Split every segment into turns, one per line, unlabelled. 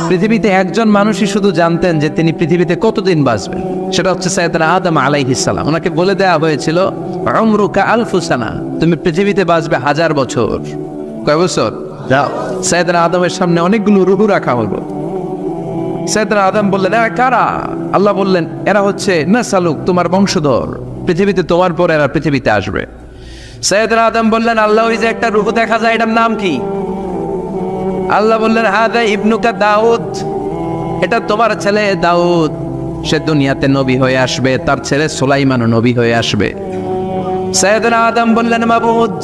পৃথিবীতে একজন মানুষই শুধু জানতেন যে তিনি পৃথিবীতে কতদিন বাঁচবেন, সেটা হচ্ছে সাইয়েদনা আদম আলাইহিস সালাম। ওনাকে বলে দেওয়া হয়েছিল উমরুকা আলফু সানা, তুমি পৃথিবীতে বাঁচবে 1000 বছর। কয় বছর? সাইয়েদনা আদমের সামনে অনেকগুলো রূহ রাখা হলো। সাইয়েদনা আদম বললেন, এরা কারা? আল্লাহ বললেন, এরা হচ্ছে নাসালুক, তোমার বংশধর, পৃথিবীতে তোমার পর এরা পৃথিবীতে আসবে। সাইয়েদনা আদম বললেন, আল্লাহ ওই যে একটা রূহ দেখা যায়, এটার নাম কি? আল্লাহ বললেন, হাদা ইবনুকা দাউদ, এটা তোমার ছেলে দাউদ, সে দুনিয়াতে নবী হয়ে আসবে, তার ছেলে সুলাইমানও নবী হয়ে আসবে। সাইয়েদনা আদম বললেন, মাবুদ,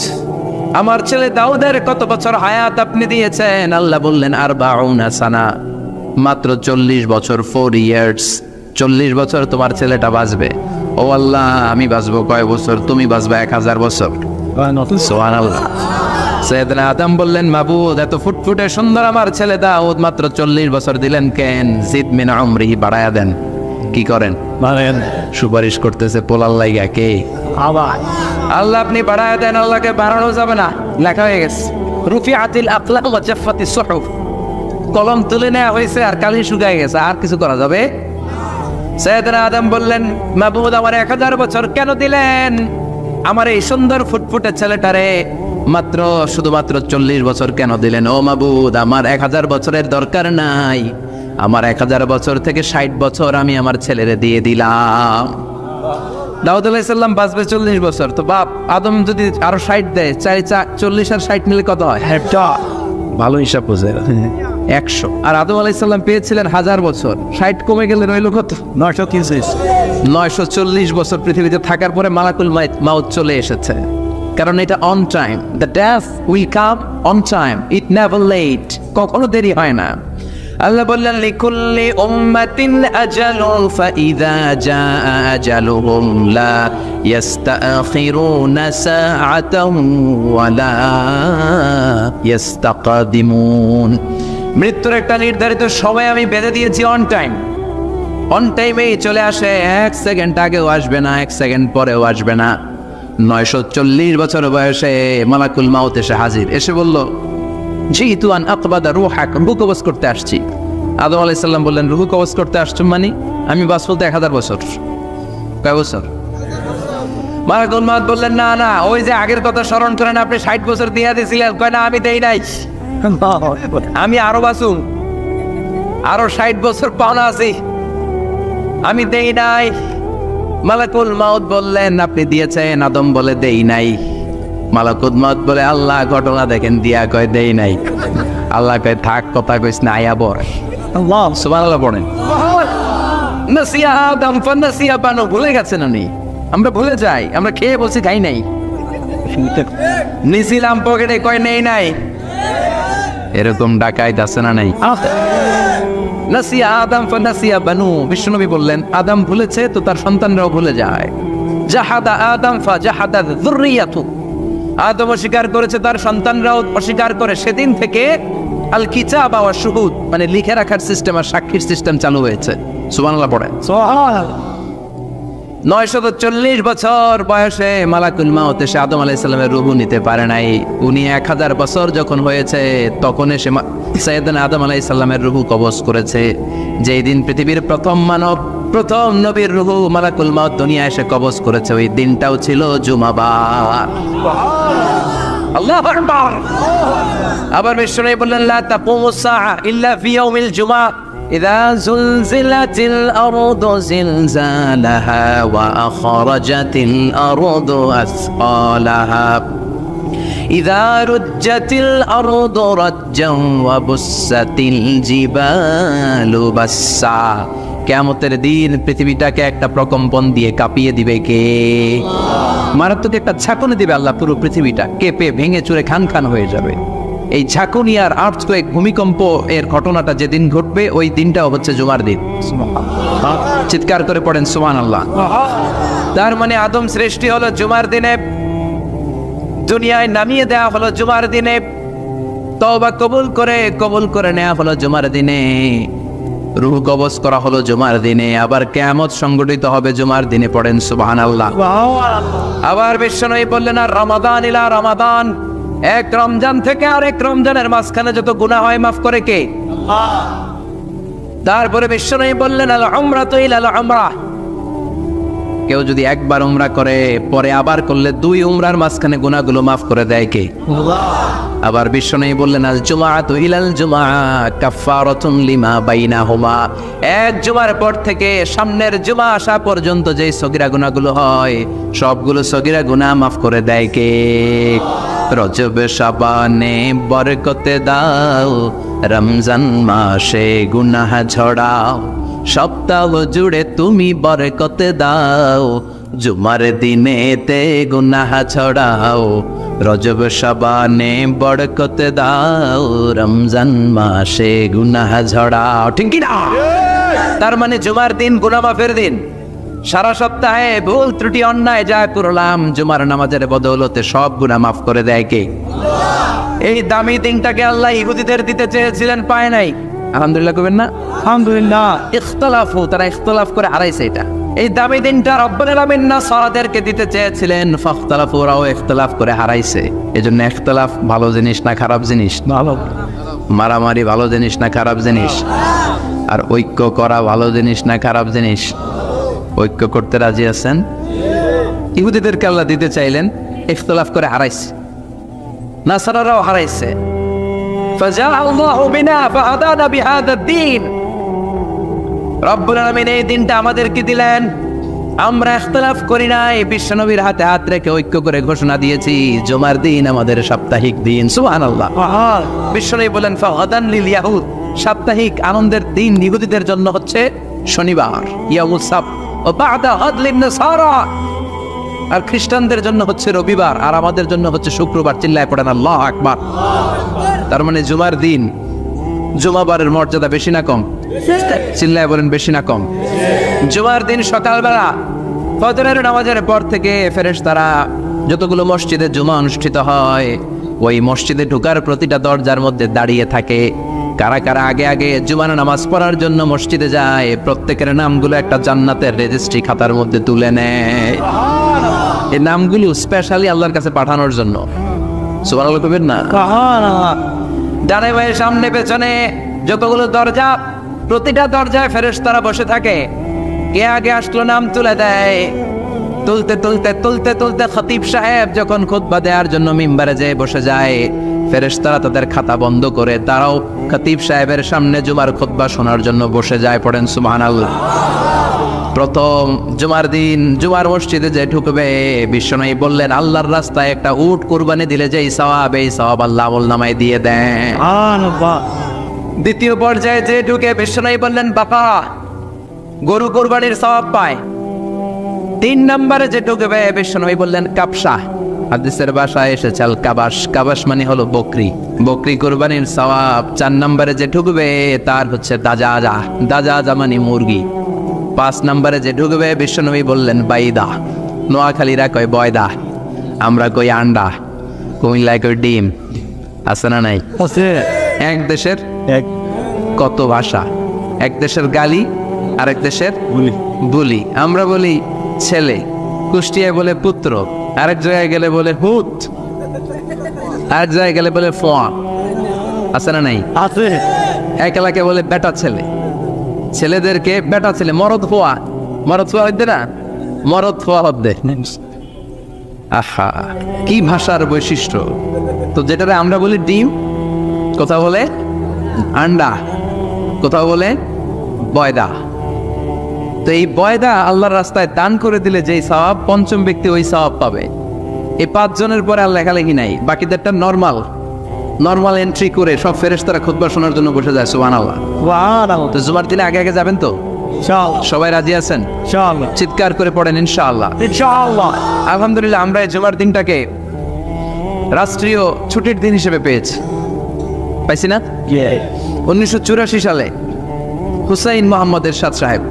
আমার ছেলে দাউদের কত বছর হায়াত আপনি দিয়েছেন? আল্লাহ বললেন, 40 সানা, মাত্র 40 বছর, 4 ইয়ার্স, 40 বছর তোমার ছেলেটা বাঁচবে। ও আল্লাহ, আমি বাঁচবো কয় বছর? তুমি বাঁচবা 1000 বছর। সুবহানাল্লাহ। সাইয়েদনা আদম বললেন, মাবুদ, এত ফুটফুটে সুন্দর আমার ছেলে দাউদ, মাত্র 40 বছর দিলেন কেন? জিদ মিন উমরিহি, বাড়ায়া দেন। কি করেন? সুপারিশ করতেছে পোলার লাইগা কে? আল্লাহ, আপনি বাড়ায়া দেন। আল্লাহকে বাড়ানো যাবে না, লেখা হয়ে গেছে, রুফিআতিল আকলাম ওয়া জাফফাতিস সুহুফ, কলম তুলে নেওয়া হয়েছে আর কালি শুকায় গেছে, আর কিছু করা যাবে? সাইয়েদনা আদম বললেন, মাবুদ, আমার 1000 বছর কেন দিলেন? আমার এই সুন্দর ফুটফুটে ছেলেটারে মাত্র শুধুমাত্র 40 বছর কেন দিলেন? ও মাবুদ, আমার 1000 বছরের দরকার নাই, আমার 1000 বছর থেকে 60 বছর আমি আমার ছেলেরে দিয়ে দিলাম। দাউদ আলাইহিস সালাম বাঁচবে 40 বছর, তো বাপ আদম যদি আরো 60 দেয়, 40 আর 60 মিলে কত হয়? ভালো হিসাব বোঝে, 100। আর আদম আলাইহিস সালাম পেয়েছিলেন 1000 বছর, 60 কমে গেলে রইল কত? 940 বছর পৃথিবীতে থাকার পরে মালাকুল মাউত চলে এসেছে। কারণ এটা on time, the death will come on time, it never late, কখনো দেরি হয় না। আল্লাহ বললেন, লিকুল্লি উম্মাতিন আজালুন ফাইযা জাআ আজালুহুম লা ইস্তাখিরুনা সাআতান ওয়া লা ইস্তাকদিমুন। মৃত্যুর একটা নির্ধারিত সময় আমি বেঁধে দিয়েছি, অন টাইম, অন টাইমেই চলে আসে, 1 সেকেন্ড আগেও আসবে না, 1 সেকেন্ড পরেও আসবে না। 940 বছর বয়সে মালাকুল মাউত এসে হাজির, এসে বলল, জিতু আন আকবাদা রূহাক, রূহ কবজ করতে আসছি। আদম আলাইহিস সালাম বললেন, রূহ কবজ করতে আসছো মানে? আমি বাঁচবো তো 1000 বছর। কয় বছর? মালাকুল মাউত বললেন, না না, ওই যে আগের কথা স্মরণ করেন, আপনি 60 বছর দিয়ে দিয়েছিলেন। কয় না, আমি দেই নাই, আমি আরো বাঁচুম, আরো 60 বছর পাওনা আছি, আমি দেই নাই। মালাকুল মাউত বললেন, আপনি দিয়েছেন। আদম বলে, দেই নাই। মালাকুল মাউত বলে, আল্লাহ ঘটনা দেখেন, দিয়া কয় দেই নাই। আল্লাহ কয়, থাক, কথা কইস না, আয়া বল। আল্লাহ সুবহানাল্লাহ পড়েন। নাসিয়া আদম ফানাসিয়া বানু, ভুলে গেছেন উনি, আমরা ভুলে যাই, আমরা খেয়ে বসে খাই নাই, নিছিলাম পকেটে, কয় নেই নাই। এরকম ডাকাইত আছে না নাই? নাসিয়া আদম ফানাসিয়া বানু, বিশ্বনবী বললেন, আদম ভুলেছে তো তার সন্তানরাও ভুলে যায়। জাহাদা আদম ফাজাহাদা যুররিয়াতু, আদম অস্বীকার করেছে, তার সন্তানরাও অস্বীকার করে। সেদিন থেকে আল কিতাব ওয়া শুহুদ, মানে লিখে রাখার সিস্টেম আর সাক্ষীর সিস্টেম চালু হয়েছে। সুবহানাল্লাহ পড়েন। সুবহানাল্লাহ। 940 বছর বয়সে মালাকুল মাউত এসে আদম আলাইহিস সালামের রূহ নিতে পারে নাই। উনি 1000 বছর যখন হয়েছে তখন এসে সাইয়েদনা আদম আলাইহিস সালামের রূহ কবজ করেছে। যেই দিন পৃথিবীর প্রথম মানব, প্রথম নবীর রূহ মালাকুল মাউত দুনিয়া এসে কবজ করেছে, ওই দিনটাও ছিল জুমাবার। আল্লাহু আকবার। আবার বিশ্বনবী বললেন, লা তাকুমুস সাআ ইল্লা ফি ইয়াউমিল জুমআহ ইযা যুলজিলাতিল আরদু জিলজালাহা ওয়া আখরাজাতিল আরদু আসকালাহা ইযা রুজ্জাতিল আরদু রাজ্জান ওয়া বুসাতিল জিবালু বাসসা। কিয়ামতের দিন পৃথিবীটাকে একটা প্রকম্পন দিয়ে কাঁপিয়ে দিবে কে? মারাত্মক একটা ঝাঁকুনি দিবে আল্লাহ, পুরো পৃথিবীটা কেঁপে ভেঙে চুরে খান খান হয়ে যাবে। এই ঝাঁকুনি আর আর্থকোয়েক, ভূমিকম্প এর ঘটনাটা যেদিন ঘটবে ওই দিনটাও হচ্ছে জুমার দিন। চিৎকার করে পড়েন সুবহানাল্লাহ। তার মানে আদম সৃষ্টি হলো জুমার দিনে, দুনিয়ায় নামিয়ে দেওয়া হলো জুমার দিনে, তওবা কবুল করে নেওয়া হলো জুমার দিনে, রূহ কবজ করা হলো জুমার দিনে, আবার কিয়ামত সংগঠিত হবে জুমার দিনে। পড়েন সুবহানাল্লাহ। আবার বিশ্বনবী বললেন, আর রমাদান ইলা রমাদান, এক রমজান থেকে আরেক রমজানের মাঝখানে যত গুনাহ হয় মাফ করে কে? তারপরে বিশ্বনবী বললেন আল উমরাতু ইলাল উমরাহ, কেউ যদি একবার উমরা করে পরে আবার করলে 2 উমরার মাঝখানে গুনাহগুলো মাফ করে দেয় কে? আবার বিশ্বনবী বললেন আল জুমআতু ইলাল জুমআ কাফফারাতুন লিমা বাইনাহুমা, এক জুমার পর থেকে সামনের জুমা আসা পর্যন্ত যে সগীরা গুনাহগুলো হয় সবগুলো সগীরা গুনাহ মাফ করে দেয় কে? রজব শাবানে বরকতে দাও, রমজান মাসে গুনাহ ঝড়াও, সপ্তাহ জুড়ে তুমি বরকতে দাও, জুমার দিনেতে গুনাহ ছড়াও, রজব শাবানে বরকতে দাও, রমজান মাসে গুনাহ ঝড়াও। ঠিক কি না? তার মানে জুমার দিন গুনাহ মাফের দিন। সারা সপ্তাহে ভুল ত্রুটি অন্যায় যা করলাম জুমার নামাজের বদৌলতে সব গুনাহ মাফ করে দেয় কে? এই দামি দিনটাকে আল্লাহ ইহুদিদের দিতে চেয়েছিলেন, পায় নাই। আলহামদুলিল্লাহ কবেন না?
আলহামদুলিল্লাহ।
ইখতিলাফু, তারা ইখতিলাফ করে হারাইছে এটা। এই দামি দিনটা রব্বুল আলামিন নাসারাদেরকে দিতে চেয়েছিলেন, ফাখতালাফু, ওরাও ইখতিলাফ করে হারাইছে। এজন্য ইখতিলাফ ভালো জিনিস না খারাপ জিনিস?
ভালো।
মারামারি ভালো জিনিস না খারাপ জিনিস? আর ঐক্য করা ভালো জিনিস না খারাপ জিনিস? ঐক্য করতে রাজি আছেন? ইহুদিদেরকে আল্লাহ দিতে চাইলেন, ইখতিলাফ করে হারাইছে। নাসারারাও হারাইছে। ফাজা আল্লাহু বিনা ফাহাদানা বিহাদা দ্বীন, রব্বুল আলামিন এই দিনটা আমাদেরকে দিলেন, আমরা ইখতিলাফ করি নাই, বিশ্বনবীর হাতে হাত রেখে ঐক্য করে ঘোষণা দিয়েছি জুমার দিন আমাদের সাপ্তাহিক দিন। সুবহানাল্লাহ। বিশ্বনবী বলেন ফাগাদান লিল ইয়াহুদ, সাপ্তাহিক আনন্দের দিন ইহুদিদের জন্য হচ্ছে শনিবার, ইয়াউমুস সাbt, ও বা'দা হাদলিন নাসারা, আর খ্রিস্টানদের জন্য হচ্ছে রবিবার, আর আমাদের জন্য হচ্ছে শুক্রবার। চিল্লায় পড়েন আল্লাহু আকবার। তার মানে জুমার দিন, জুমাবারের মর্যাদা বেশি না কম? চিল্লায় বলেন বেশি না কম? জুমার দিন সকালবেলা ফজরের নামাজের পর থেকে ফেরেশতারা যতগুলো মসজিদে জুমা অনুষ্ঠিত হয় ওই মসজিদে ঢোকার প্রতিটা দরজার মধ্যে দাঁড়িয়ে থাকে। কারা কারা আগে আগে জুমার নামাজ পড়ার জন্য মসজিদে যায়, প্রত্যেকের নামগুলো একটা জান্নাতের রেজিস্ট্রি খাতার মধ্যে তুলে নেয়। এই নামগুলো স্পেশালি আল্লাহর কাছে পাঠানোর জন্য। সুবহানাল্লাহ কইবেন না? ডানে বাঁয়ে সামনে পেছনে যতগুলো দরজা, প্রতিটা দরজায় ফেরেশতারা বসে থাকে। কে আগে আসলো নাম তুলে দেয়। তুলতে তুলতে তুলতে তুলতে খতিব সাহেব যখন খুতবা দেওয়ার জন্য মিম্বারে যেয়ে বসে যায়, ফেরেশতারা তাদের খাতা বন্ধ করে তারাও খতিব সাহেবের সামনে জুমার খুতবা শোনার জন্য বসে যায়। পড়েন সুবহানাল্লাহ। প্রথম জুমার দিন জুমার মসজিদে যে ঢুকবে, বিশ্বনবী বললেন আল্লাহর রাস্তায় একটা উট কুরবানি দিলে যেই সওয়াব, এই সওয়াব আল্লাহ আমলনামায় দিয়ে দেন। দ্বিতীয় পর্যায়ে যে ঢুকে, বিশ্বনবী বললেন বাবা গরু কুরবানির সওয়াব পায়। 3 নম্বরে যে ঢুকবে, বিশ্বনবী বললেন কাবসা, হাদিসের ভাষায় এসেছে আল কাবাস, কাবাস মানে হলো বকরি, বকরি কুরবানির সওয়াব। 4 নম্বরে যে ঢুকবে তার হচ্ছে দাজাজা, দাজাজা মানে মুরগি। 5 নম্বরে যে ঢুকবে, বিশ্বনবী বললেন বাইদা, নোয়াখালীরা কয় বয়দা, আমরা কই আন্ডা, কুমিল্লায় কই ডিম। আছে না নাই? এক দেশের কত ভাষা, এক দেশের গালি আরেক দেশের বুলি। আমরা বলি ছেলে, কুষ্টিয়ায় বলে পুত্র, আরেক জায়গায় গেলে বলে হুত, আরেক জায়গায় গেলে বলে ফোয়া। আছে না নাই?
আছে।
এক এলাকায় বলে বেটা ছেলে, ছেলেদেরকে বেটা ছেলে, মরদ ফোয়া, মরদ ফোয়া হইতে না, মরদ ফোয়া হদ্দে। আহা কি ভাষার বৈশিষ্ট্য। তো যেটারে আমরা বলি ডিম, কোথাও বলে আন্ডা, কোথাও বলে বয়দা। তো এই বয়দা আল্লাহর রাস্তায় দান করে দিলে যেই সওয়াব, পঞ্চম ব্যক্তি ওই সওয়াব পাবে। এই 5 জনের পরে আর লেখালেখি নাই, বাকিদেরটা নরমাল এন্ট্রি করে সব ফেরেশতারা খুতবা শোনার জন্য বসে যায়। সুবহানাল্লাহ। তো জুমার দিনে আগে আগে যাবেন তো? সবাই রাজি আছেন? চিৎকার করে পড়েন ইনশাআল্লাহ। আলহামদুলিল্লাহ, আমরা এই জুমার দিনটাকে রাষ্ট্রীয় ছুটির দিন হিসেবে পেয়েছি, পাইছি না? 1984 সালে হুসাইন মোহাম্মদ এরশাদ সাহেব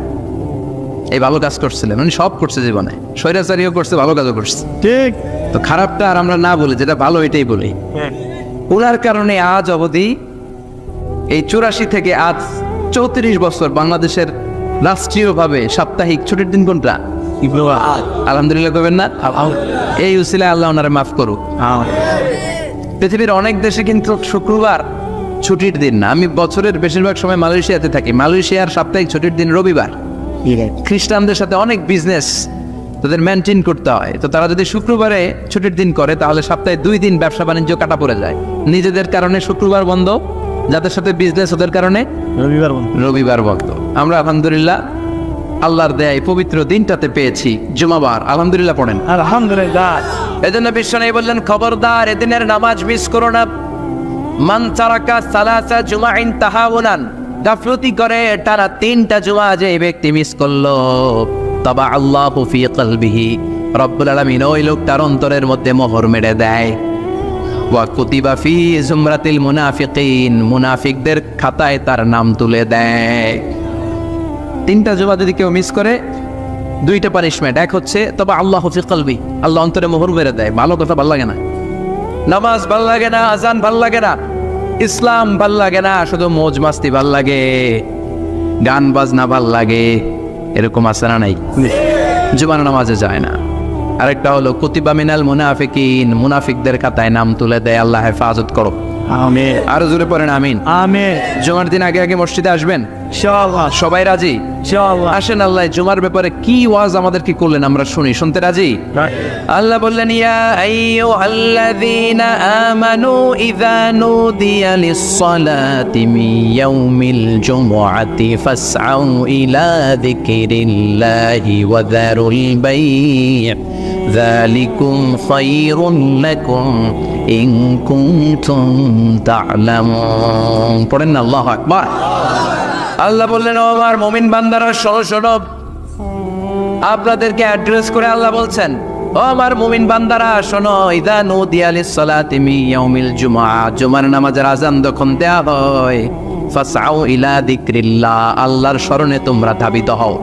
এই ভালো কাজ করছিলেন। উনি সব করছে জীবনে, স্বৈরাচারীও করছে, ভালো কাজও করছে। ঠিক। তো খারাপটা আর আমরা না বলি, যেটা ভালো এটাই বলি। ওনার কারণে আজ অবধি এই 84 থেকে আজ 34 বছর বাংলাদেশের রাষ্ট্রীয়ভাবে সাপ্তাহিক ছুটির দিন কোনটা? আলহামদুলিল্লাহ কইবেন না? এই উসিলায় আল্লাহ ওনারে মাফ করুক। পৃথিবীর অনেক দেশে কিন্তু শুক্রবার ছুটির দিন না। আমি বছরের বেশিরভাগ সময় মালয়েশিয়াতে থাকি। মালয়েশিয়ার সাপ্তাহিক ছুটির দিন রবিবার। খ্রিস্টানদের সাথে অনেক বিজনেস তাদের মেনটেন করতে হয়, তো তারা যদি শুক্রবারে ছুটির দিন করে তাহলে সপ্তাহে 2 দিন ব্যবসা বাণিজ্য কাটা পড়ে যায়। নিজেদের কারণে শুক্রবার বন্ধ, যাদের সাথে বিজনেস ওদের কারণে রবিবার বন্ধ। আমরা আলহামদুলিল্লাহ আল্লাহর দেয় পবিত্র দিনটাতে পেয়েছি জুমাবার। আলহামদুলিল্লাহ পড়েন
আলহামদুলিল্লাহ।
এজন্য বিশ্বনবী বললেন, খবরদার এদিনের নামাজ মিস করো না। মান তারাকা সালাসা জুমাইন তাহাউনান, গাফলতি করে টানা 3টা জুমা যে ব্যক্তি মিস করলো, তবা আল্লাহু ফি কলবিহি, রব্বুল আলামিন ওই লোকটার অন্তরের মধ্যে মোহর মেরে দেয়। ওয়া কুতিবা ফি জুমরাতিল মুনাফিকিন, মুনাফিকদের খাতায় তার নাম তুলে দেয়। 3টা জুমা যদি কেউ মিস করে 2টা পানিশমেন্ট। এক হচ্ছে তবা আল্লাহু ফি কলবি, আল্লাহ অন্তরে মোহর মেরে দেয়। ভালো কথা ভাল লাগে না, নামাজ ভাল লাগে না, আজান ভাল লাগে না, ইসলাম ভাল লাগে না, শুধু মৌজ মাস্তি ভাল লাগে, গান বাজনা ভাল লাগে, এরকম আছে না নাই? জুমার নামাজে যায় না। আরেকটা হলো কুতিবা মিনাল মুনাফিকিন, মুনাফিকদের খাতায় নাম তুলে দেয়। আল্লাহ হেফাজত করো,
আমিন।
আরো জোরে পড়েন আমিন।
আমিন।
জুমার দিন আগে আগে মসজিদে আসবেন
ইনশাআল্লাহ।
সবাই রাজি?
ইনশাআল্লাহ।
আসেন, আল্লাহ জুমার ব্যাপারে কি ওয়াজ আমাদের কি করলেন আমরা শুনি। শুনতে রাজি? আল্লাহ বললেন, ইয়া আইয়ুহাল্লাযীনা আমানু ইযা নুদিয়া লিস-সালাতি মিন ইয়াউমিল জুমআতি ফাসআউ ইলা যিকরিল্লাহি ওয়া যারুল বাই', যালিকুম খায়রুন লাকুম ইন কুনতুম তা'লামুন। পড়েন না আল্লাহু আকবার। আল্লাহ বললেন, ও আমার মুমিন বান্দারা শোনো শোনো। আপনাদেরকে অ্যাড্রেস করে আল্লাহ বলছেন, ও আমার মুমিন বান্দারা শোনো, ইযা নুদিয়া লিস-সালাতি মিন ইয়াউমিল জুমআ, জুমার নামাজের আযান যখন দেয়া হয়, ফাসআউ ইলা যিকরিল্লাহ, আল্লাহর স্মরণে তোমরা ধাবিত হও।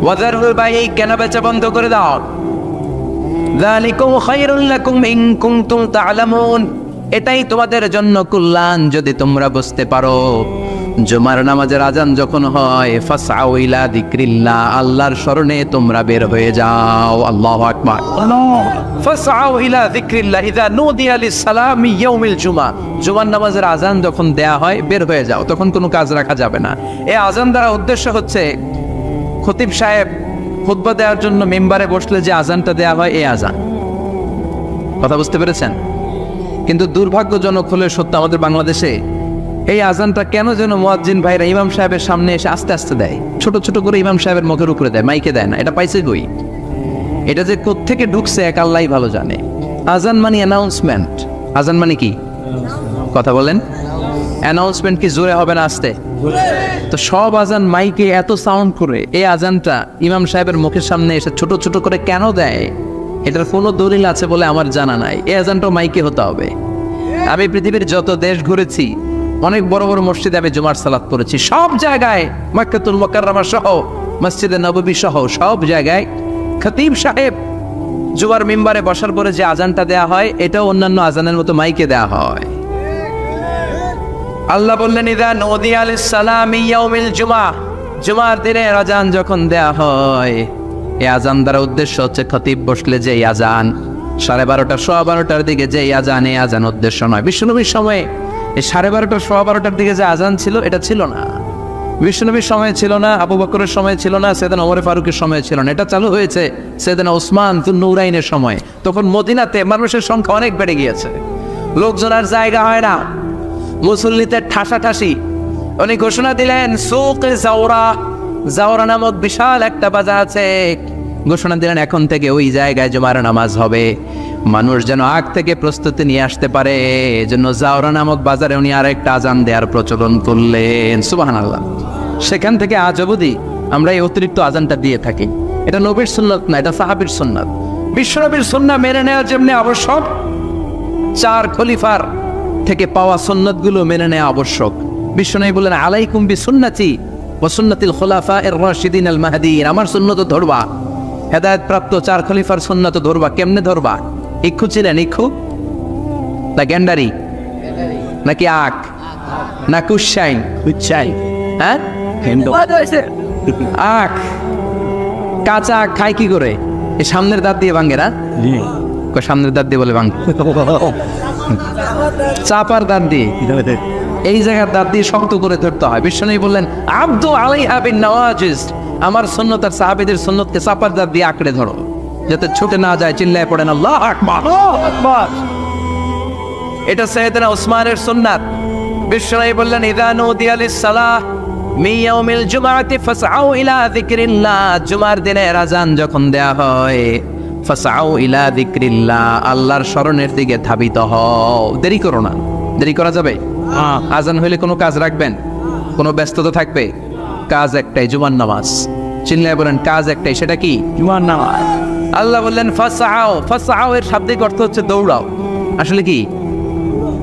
ওয়া যারুল বাই', কেনা বেচা বন্ধ করে দাও। যালিকুম খায়রুল লাকুম ইন কুনতুম তা'লামুন, এটাই তোমাদের জন্য কল্যাণ যদি তোমরা বুঝতে পারো। জুমার নামাজের আজান যখন হয়, ফাসআউ ইলা যিকরিল্লাহ, আল্লাহর স্মরণে তোমরা বের হয়ে যাও। আল্লাহু আকবার। ফাসআউ ইলা যিকরিল্লাহ ইযা নুদিয়া লিস-সালামি ইয়াউমিল জুমআ, জুমার নামাজের আজান যখন দেয়া হয় বের হয়ে যাও, তখন কোনো কাজ রাখা যাবে না। এই আজান দ্বারা উদ্দেশ্য হচ্ছে খতিব সাহেব খুতবা দেওয়ার জন্য মেম্বারে বসলে যে আজানটা দেয়া হয়, এই আজান। কথা বুঝতে পেরেছেন? কিন্তু দুর্ভাগ্যজনক হলে সত্য, আমাদের বাংলাদেশে এই আজানটা কেন যেন মুয়াজ্জিন ভাইরা ইমাম সাহেবের সামনে এসে আস্তে আস্তে দেয়, ছোট ছোট করে ইমাম সাহেবের মুখের উপরে দেয়, মাইকে দেয় না। এটা পাইছে কই? এটা যে কোত্থেকে ঢুকছে এক আল্লাহই ভালো জানে। আজান মানে অ্যানাউন্সমেন্ট। আজান মানে কি? কথা বলেন। অ্যানাউন্সমেন্ট কি জোরে হবে না আস্তে? তো সব আজান মাইকে এত সাউন্ড করে, এই আজানটা ইমাম সাহেবের মুখের সামনে এসে ছোট ছোট করে কেন দেয়? এটার কোনো দলিল আছে বলে আমার জানা নাই। এই আজানটাও মাইকে হতে হবে। আমি পৃথিবীর যত দেশ ঘুরেছি, অনেক বড় বড় মসজিদে আমি জুমার সালাত পড়েছি, সব জায়গায় মক্কাতুল মুকাররমা সহ মসজিদে নববী সহ সব জায়গায় খতিব সাহেব জুমার মিম্বারে বসার পরে যে আজানটা দেয়া হয়, এটাও অন্যান্য আজানের মতো মাইকে দেয়া হয়। আল্লাহ বললেন, ইযা নুদিয়া লিস-সালামি ইয়াউমিল জুমআ, জুমার দিনের আজান যখন দেয়া হয়, এই আজান দ্বারা উদ্দেশ্য হচ্ছে খতিব বসলে যে আজান 12:30 12:15 দিকে যে আজান, এই আজান উদ্দেশ্য নয়। বিশ্বনবীর সময়ে এই 12:30 12:15 দিকে যে আজান ছিল, এটা ছিল না। বিশ্বনবীর সময় ছিল না, আবু বকরের সময় ছিল না, সাইয়েদনা ওমর ফারুকের সময় ছিল না। এটা চালু হয়েছে সাইয়েদনা ওসমান যুন-নুরাইনের সময়। তখন মদিনাতে মানুষের সংখ্যা অনেক বেড়ে গিয়েছে, লোকজন আর জায়গা হয় না, মুসল্লিতে ঠাসাঠাসি। উনি ঘোষণা দিলেন, সুকে জাওরা, জাওরা নামক বিশাল একটা বাজার আছে, ঘোষণা দিলেন এখন থেকে ওই জায়গায় জুমার নামাজ হবে। মানুষ যেন আগ থেকে প্রস্তুতি নিয়ে আসতে পারে, এজন্য জাওরা নামক বাজারে উনি আরেকটা আজান দেওয়ার প্রচলন করলেন। সুবহানাল্লাহ। সেখান থেকে আজ অবধি আমরা এই অতিরিক্ত আজানটা দিয়ে থাকি। এটা নবীর সুন্নাত না, এটা সাহাবীর সুন্নাত। বিশ্বনবীর সুন্নাহ মেনে নেওয়া যেমনি আবশ্যক, 4 খলিফার থেকে পাওয়া সুন্নাতগুলো মেনে নেওয়া আবশ্যক। বিশ্বনবী বলেন, আলাইকুম বিসুন্নতি ওয়া সুন্নাতিল খুলাফায়ে রাশিদিন আল মাহদিয়িন, আমার সুন্নাত ধরবা। হেদায়েত প্রাপ্ত 4 খলিফার সুন্নাত ধরবা। কেমনে ধরবা? ইক্ষু ছিলেন? ইক্ষু না গ্যান্ডারি নাকি আখ না কুশাইন? কুশাইন, হ্যাঁ, আখ। কাঁচা আখ খায় কি করে? এই সামনের দাঁত দিয়ে ভাঙে না? সামনের দাঁত দিয়ে বলে ভাঙ, চাপার দাঁত দিয়ে। এই জায়গার দাঁত দিয়ে শক্ত করে ধরতে হয়। বিশ্বনবী বললেন আব্দু আলাইহা বিন নওয়াজিজ, আমার সুন্নত আর সাহাবীদের সুন্নতকে চাপার দাঁত দিয়ে আঁকড়ে ধরো যাতে ছুটে না যায়। চিল্লায় পড়েন আল্লাহু আকবার, আল্লাহু আকবার। এটা সাইয়েদনা উসমানের সুন্নাত। বিশ্বনবী বললেন ইযা নুদিয়া লিস-সালাহ মিন ইয়াউমিল জুমআতি ফাসআউ ইলা যিকরিল্লাহ, জুমার দিনের আযান যখন দেয়া হয় ফাসআউ ইলা যিকরিল্লাহ, আল্লাহর স্মরণের দিকে ধাবিত হও। দেরি করো না। দেরি করা যাবে? আযান হইলে কোনো কাজ রাখবেন? কোনো ব্যস্ততা থাকবে? কাজ একটাই, জুমার নামাজ। চিল্লায় বলেন কাজ একটাই, সেটা কি?
জুমার নামাজ।
আল্লাহ বললেন ফাসআউ, ফাসআউ এর শাব্দিক অর্থ হচ্ছে দৌড়াও। আসলে কি?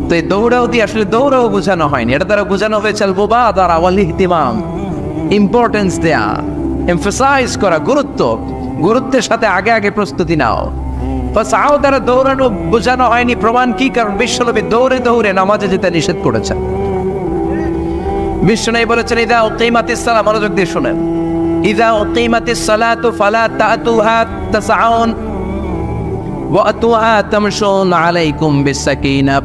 তো এই দৌড়াও দিয়ে আসলে দৌড়াও বোঝানো হয়নি, এটা দ্বারা বোঝানো হয়েছে আল মুবাদারা ওয়াল ইহতিমাম, ইম্পর্টেন্স দেয়া, এমফাসাইজ করা, গুরুত্বের সাথে আগে আগে প্রস্তুতি নাও। ফাসআউ দ্বারা দৌড়ানো বোঝানো হয়নি। প্রমাণ কি? কারণ বিশ্বনবী দৌড়ে দৌড়ে নামাজে যেতে নিষেধ করেছেন। বিশ্বনবী বলেছেন ইযা উকিমাতিস সালাহ, মনোযোগ দিয়ে শুনেন, ইযা উকিমাতিস সালাতু ফালা তাতুহা তাসআউন ওয়া আতুহা তামশুন আলাইকুম বিসাকিনাহ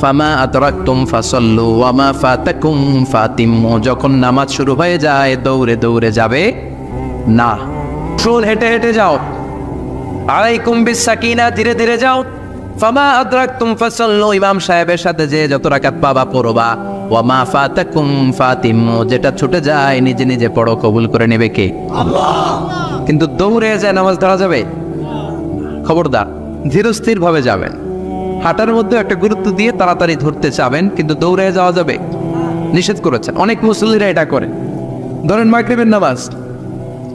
ফামা আদরাকতুম ফাসাল্লু ওয়া মা ফাতাকুম ফাতিম্মু। যখন নামাজ শুরু হয়ে যায় দৌড়ে দৌড়ে যাবে না, শুন হেঁটে হেঁটে যাও। আলাইকুম বিসাকিনাহ, ধীরে ধীরে যাও। ফামা আদরাকতুম ফাসাল্লু, ইমাম সাহেবের সাথে যে যত রাকাত পাবা পড়বা। ওয়া মা ফাতাকুম ফাতিম্মু, যেটা ছুটে যায় নিজে নিজে পড়ো, কবুল করে নেবে কে? আল্লাহ। কিন্তু দৌড়ে যায় নামাজ ধরা যাবে? খবরদার, ধীরস্থির ভাবে যাবেন। হাঁটার মধ্যে একটা গুরুত্ব দিয়ে তাড়াতাড়ি ধরতে চাবেন, কিন্তু দৌড়ে যাওয়া যাবে? নিষেধ করেছেন। অনেক মুসল্লিরা এটা করে। ধরেন মাগরিবের নামাজ,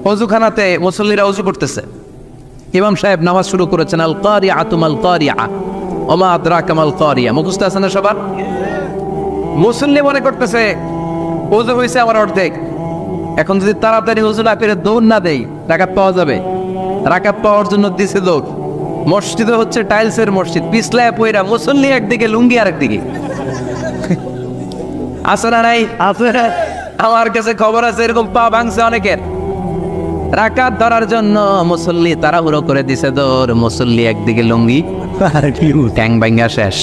ওযুখানাতে মুসল্লিরা ওযু করতেছে, ইমাম সাহেব নামাজ শুরু করেছেন আল কারিআতু মাল কারিআ ওয়া মা আদরাকা মাল কারিআ, মুখস্থ আছে না সবার? মুসল্লি মনে করতেছে ওযু হইছে আমার অর্ধেক, এখন যদি তাড়াতাড়ি ওযু না করে দৌড় না দেই রাকাত পাওয়া যাবে? রাকাত পাওয়ার জন্য দিছে দৌড়। মসজিদে হচ্ছে টাইলসের মসজিদ, পিছলায় পয়রা মুসল্লি একদিকে, লুঙ্গি আরেকদিকে। আছে না নাই? আছে। আমার কাছে খবর আছে এরকম পা ভাঙছে অনেকের। রাকাত ধরার জন্য মুসল্লি তাড়াহুড়ো করে দিছে দৌড়, মুসল্লি একদিকে লুঙ্গি, ট্যাং ভাঙ্গা শেষ,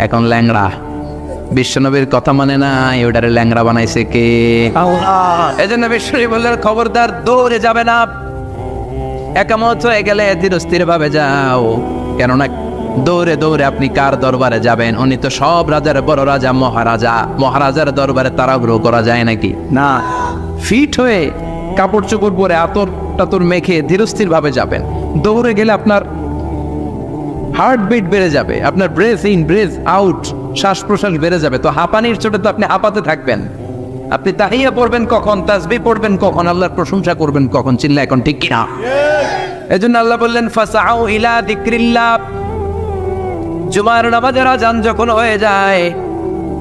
এখন ল্যাংড়া। বিশ্বনবীর কথা মানে না, ওটারে ল্যাংড়া বানাইছে কে? আল্লাহ। এজন্য বিশ্বনবী বললেন খবরদার দৌড়ে যাবে না, একামত হয়ে গেলে ধীরস্থির ভাবে যাও। কেননা দৌড়ে দৌড়ে আপনি কার দরবারে যাবেন? উনি তো সব রাজার বড় রাজা, মহারাজা। মহারাজার দরবারে তাড়াহুড়ো করা যায় নাকি? না। ফিট হয়ে কাপড় চোপড় পরে আতর টাতর মেখে ধীরস্থির ভাবে যাবেন। দৌড়ে গেলে আপনার হার্টবিট বেড়ে যাবে, আপনার ব্রেথ ইন ব্রেথ আউট, শ্বাস প্রশ্বাস বেড়ে যাবে। তো হাঁপানির চোটে তো আপনি হাঁপাতে থাকবেন। আপনি তাহিয়া পড়বেন কখন, তাসবিহ পড়বেন কখন, আল্লাহর প্রশংসা করবেন কখন? চিল্লা এখন ঠিক কিনা? এজন্য আল্লাহ বললেন ফাসআউ ইলা যিকরিল্লাহ, জুমার নামাজের আযান যখন হয়ে যায়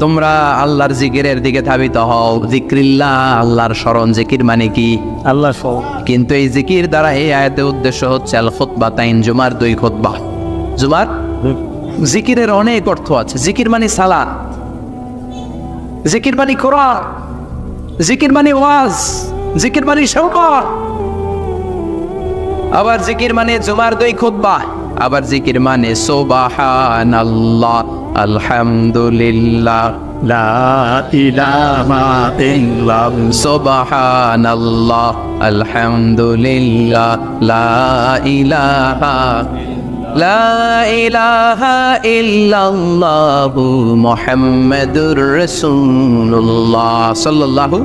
তোমরা আল্লাহর জিকিরের দিকে ধাবিত হও। যিকরিল্লাহ, আল্লাহর স্মরণ। জিকির মানে কি?
আল্লাহ।
কিন্তু এই জিকির দ্বারা এই আয়াতের উদ্দেশ্য হচ্ছে আল খুতবাতাইন, জুমার 2 খুতবা। জুমার জিকিরের অনেক অর্থ আছে। জিকির মানে সালাত, জিকির মানে কোরআন, জিকির মানে ওয়াজ, জিকির মানে শওকত। আবার জিকির মানে জুমার 2 খুতবা। আবার জিকির মানে সুবহানাল্লাহ, আলহামদুলিল্লাহ,
লা ইলাহা ইল্লাল্লাহ,
সুবহানাল্লাহ, আলহামদুলিল্লাহ, লা ইলাহা ইল্লাল্লাহু মুহাম্মাদুর রাসূলুল্লাহ সাল্লাল্লাহু।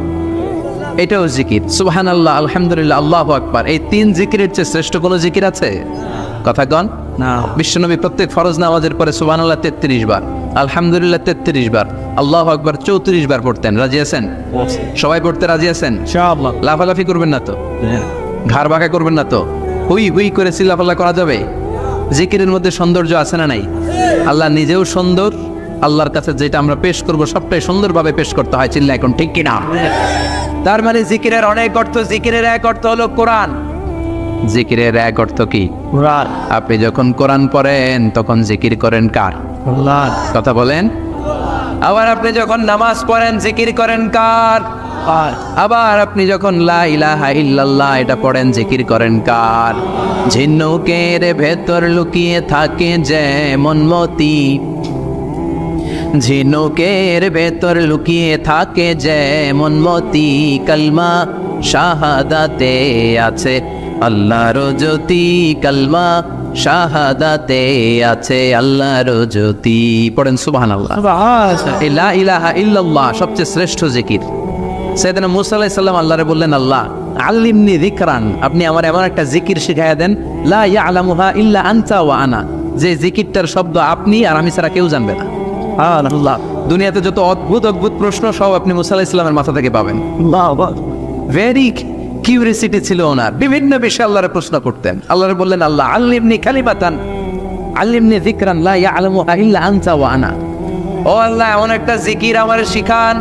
এটাও জিকির। সুবহানাল্লাহ, আলহামদুলিল্লাহ, আল্লাহু আকবার। এই 3 জিকিরের চেয়ে শ্রেষ্ঠ কোনো জিকির আছে? কথা কন না। বিশ্বনবী প্রত্যেক ফরজ নামাজের পরে সুবহানাল্লাহ 33 বার, আলহামদুলিল্লাহ 33 বার, আল্লাহু আকবার 34 বার পড়তেন। রাজি আছেন? সবাই পড়তে রাজি আছেন?
ইনশাআল্লাহ।
লাফালাফি করবেন না তো? ঘাড় বাঁকা করবেন না তো? হুই হুই করে চিল্লাফাল্লা করা যাবে? জিকিরের মধ্যে সৌন্দর্য আছে না নাই? আল্লাহ নিজেও সুন্দর, আল্লাহর কাছে যেটা আমরা পেশ করব সবটাই সুন্দরভাবে পেশ করতে হয়। চিল্লা এখন ঠিক কিনা? তার মানে জিকিরের অনেক অর্থ। জিকিরের এক অর্থ হলো কোরআন। জিকিরের এক অর্থ কি?
কোরআন।
আপনি যখন কোরআন পড়েন তখন জিকির করেন কার?
আল্লাহ।
কথা বলেন। আবার আপনি যখন নামাজ পড়েন জিকির করেন কার? আবার আপনি যখন লা ইলাহা ইল্লাল্লাহ এটা পড়েন জিকির করেন কার? ঝিনুকের ভেতর লুকিয়ে থাকে যেমন মতি, ঝিনুকের ভেতর লুকিয়ে থাকে যেমন মতি, কালমা শাহাদাতে আছে আল্লাহর জ্যোতি, কালমা শাহাদাতে আছে আল্লাহর জ্যোতি। পড়েন সুবহানাল্লাহ। লা ইলাহা ইল্লাল্লাহ সবচেয়ে শ্রেষ্ঠ জিকির। সাইয়েদনা মুসা আলাইহিস সালাম আল্লাহরে বললেন, আল্লাহ আল্লিমনি যিকরান, আপনি আমার এমন একটা জিকির শিখাইয়া দেন, লা ইয়ালামুহা ইল্লা আনতা ওয়া আনা, যে জিকিরটার শব্দ আপনি আর আমি ছাড়া কেউ জানবে না। আল্লাহ, দুনিয়াতে যত অদ্ভুত অদ্ভুত প্রশ্ন সব আপনি মুসা আলাইহিস সালামের মাথা থেকে পাবেন। ভেরি কিউরিয়াসিটি ছিল ওনার, বিভিন্ন বিষয়ে আল্লাহরে প্রশ্ন করতেন। আল্লাহরে বললেন, আল্লাহ আল্লিমনি কালিমাতান, আল্লিমনি যিকরান লা ইয়ালামুহা ইল্লা আনতা ওয়া আনা। ও আল্লাহ, এমন একটা জিকির আমারে শিখান,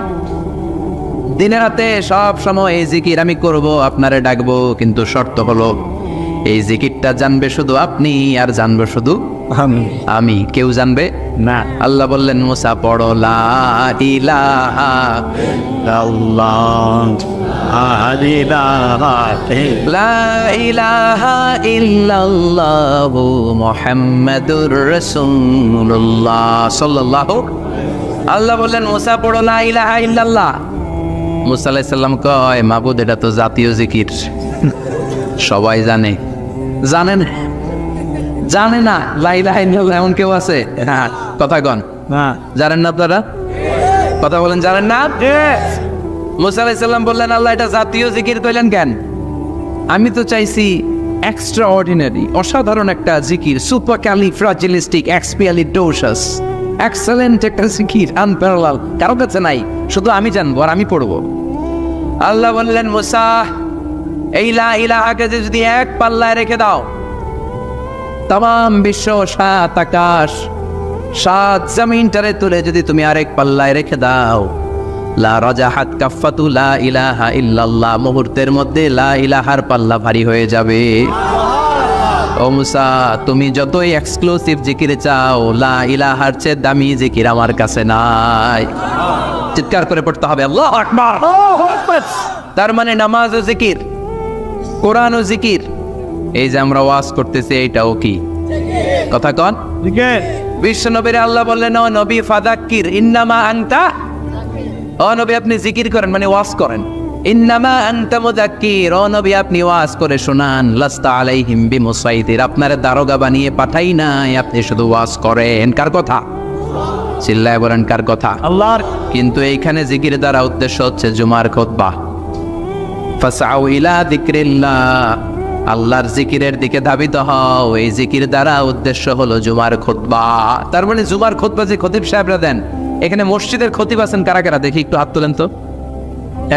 দিনে রাতে সব সময় এই জিকির আমি করব, আপনারে ডাকবো, কিন্তু শর্ত হলো এই জিকিরটা জানবে শুধু আপনি আর জানবে শুধু আমি, কেউ জানবে
না।
আল্লাহ বললেন, মুসা পড়ো লা ইলাহা
আল্লাহ
লা ইলাহা ইল্লাল্লাহু মুহাম্মাদুর রাসূলুল্লাহ সাল্লাল্লাহু। আল্লাহ বললেন, মুসা পড়ো লা ইলাহা ইল্লাল্লাহ। মুসা আলাইহিস সালাম কয়, মাবুদ এটা তো জাতীয় জিকির, সবাই জানে। জানেন জানে না লা ইলাহা ইল্লাল্লাহ এমন কেউ আছে? হ্যাঁ, কথা কন, জানেন না আপনারা? কথা বলেন, জানেন না? মুসা আলাইহিস সালাম বললেন, আল্লাহ এটা জাতীয় জিকির কইলেন কেন? আমি তো চাইছি এক্সট্রা অর্ডিনারি, অসাধারণ একটা জিকির, সুপার ক্যালিফ্রাজিলিস্টিক এক্সপিয়ালিডোসাস, এক্সেলেন্ট একটা জিকির, আনপ্যারালাল, কারো কাছে নাই, শুধু আমি জানবো আর আমি পড়বো। আল্লাহ বললেন, মুসা এই লা ইলাহাকে যদি এক পাল্লায় রেখে দাও, তাম বিশ্ব, সাত আকাশ, সাত জমিনটারে তুলে যদি তুমি আরেক পাল্লায় রেখে দাও, লা রাজাহাত কাফাতু লা ইলাহা ইল্লাল্লাহ, মুহূর্তের মধ্যে লা ইলাহার পাল্লা ভারী হয়ে যাবে। ও মুসা, তুমি যতই এক্সক্লুসিভ জিকির চাও, লা ইলাহার চেয়ে দামি জিকির আমার কাছে নাই। চিৎকার করে পড়তে হবে আল্লাহু আকবার। তার মানে নামাজ ও জিকির, কোরআন ও জিকির, এই যে আমরা ওয়াজ করতেছি এইটাও কি? কথা কন। বিশ্ব নবীর আল্লাহ বললেন, ও নবী ফাযাক্কির ইন্নামা আনতা, ও নবী আপনি জিকির করেন মানে ওয়াজ করেন। ইন্নামা আনতা মুযাক্কির, ও নবী আপনি ওয়াজ করে শোনান। লাস্তা আলাইহিম বিমুসাইতির, আপনারে দারোগা বানিয়ে পাঠাই নাই, আপনি শুধু ওয়াজ করেন। কার কথা? চিল্লায় বলেন, কার কথা?
আল্লাহর।
কিন্তু এইখানে জিকির দ্বারা উদ্দেশ্য হচ্ছে জুমার খুতবা। ফাসআউ ইলা যিকরিল্লাহ, আল্লাহর জিকিরের দিকে ধাবিত হও, এই জিকির দ্বারা উদ্দেশ্য হলো জুমার খুতবা। তার মানে জুমার খুতবা যে খতিব সাহেবরা দেন, এখানে মসজিদের খতিব আছেন কারা কারা? দেখি একটু হাত তোলেন তো।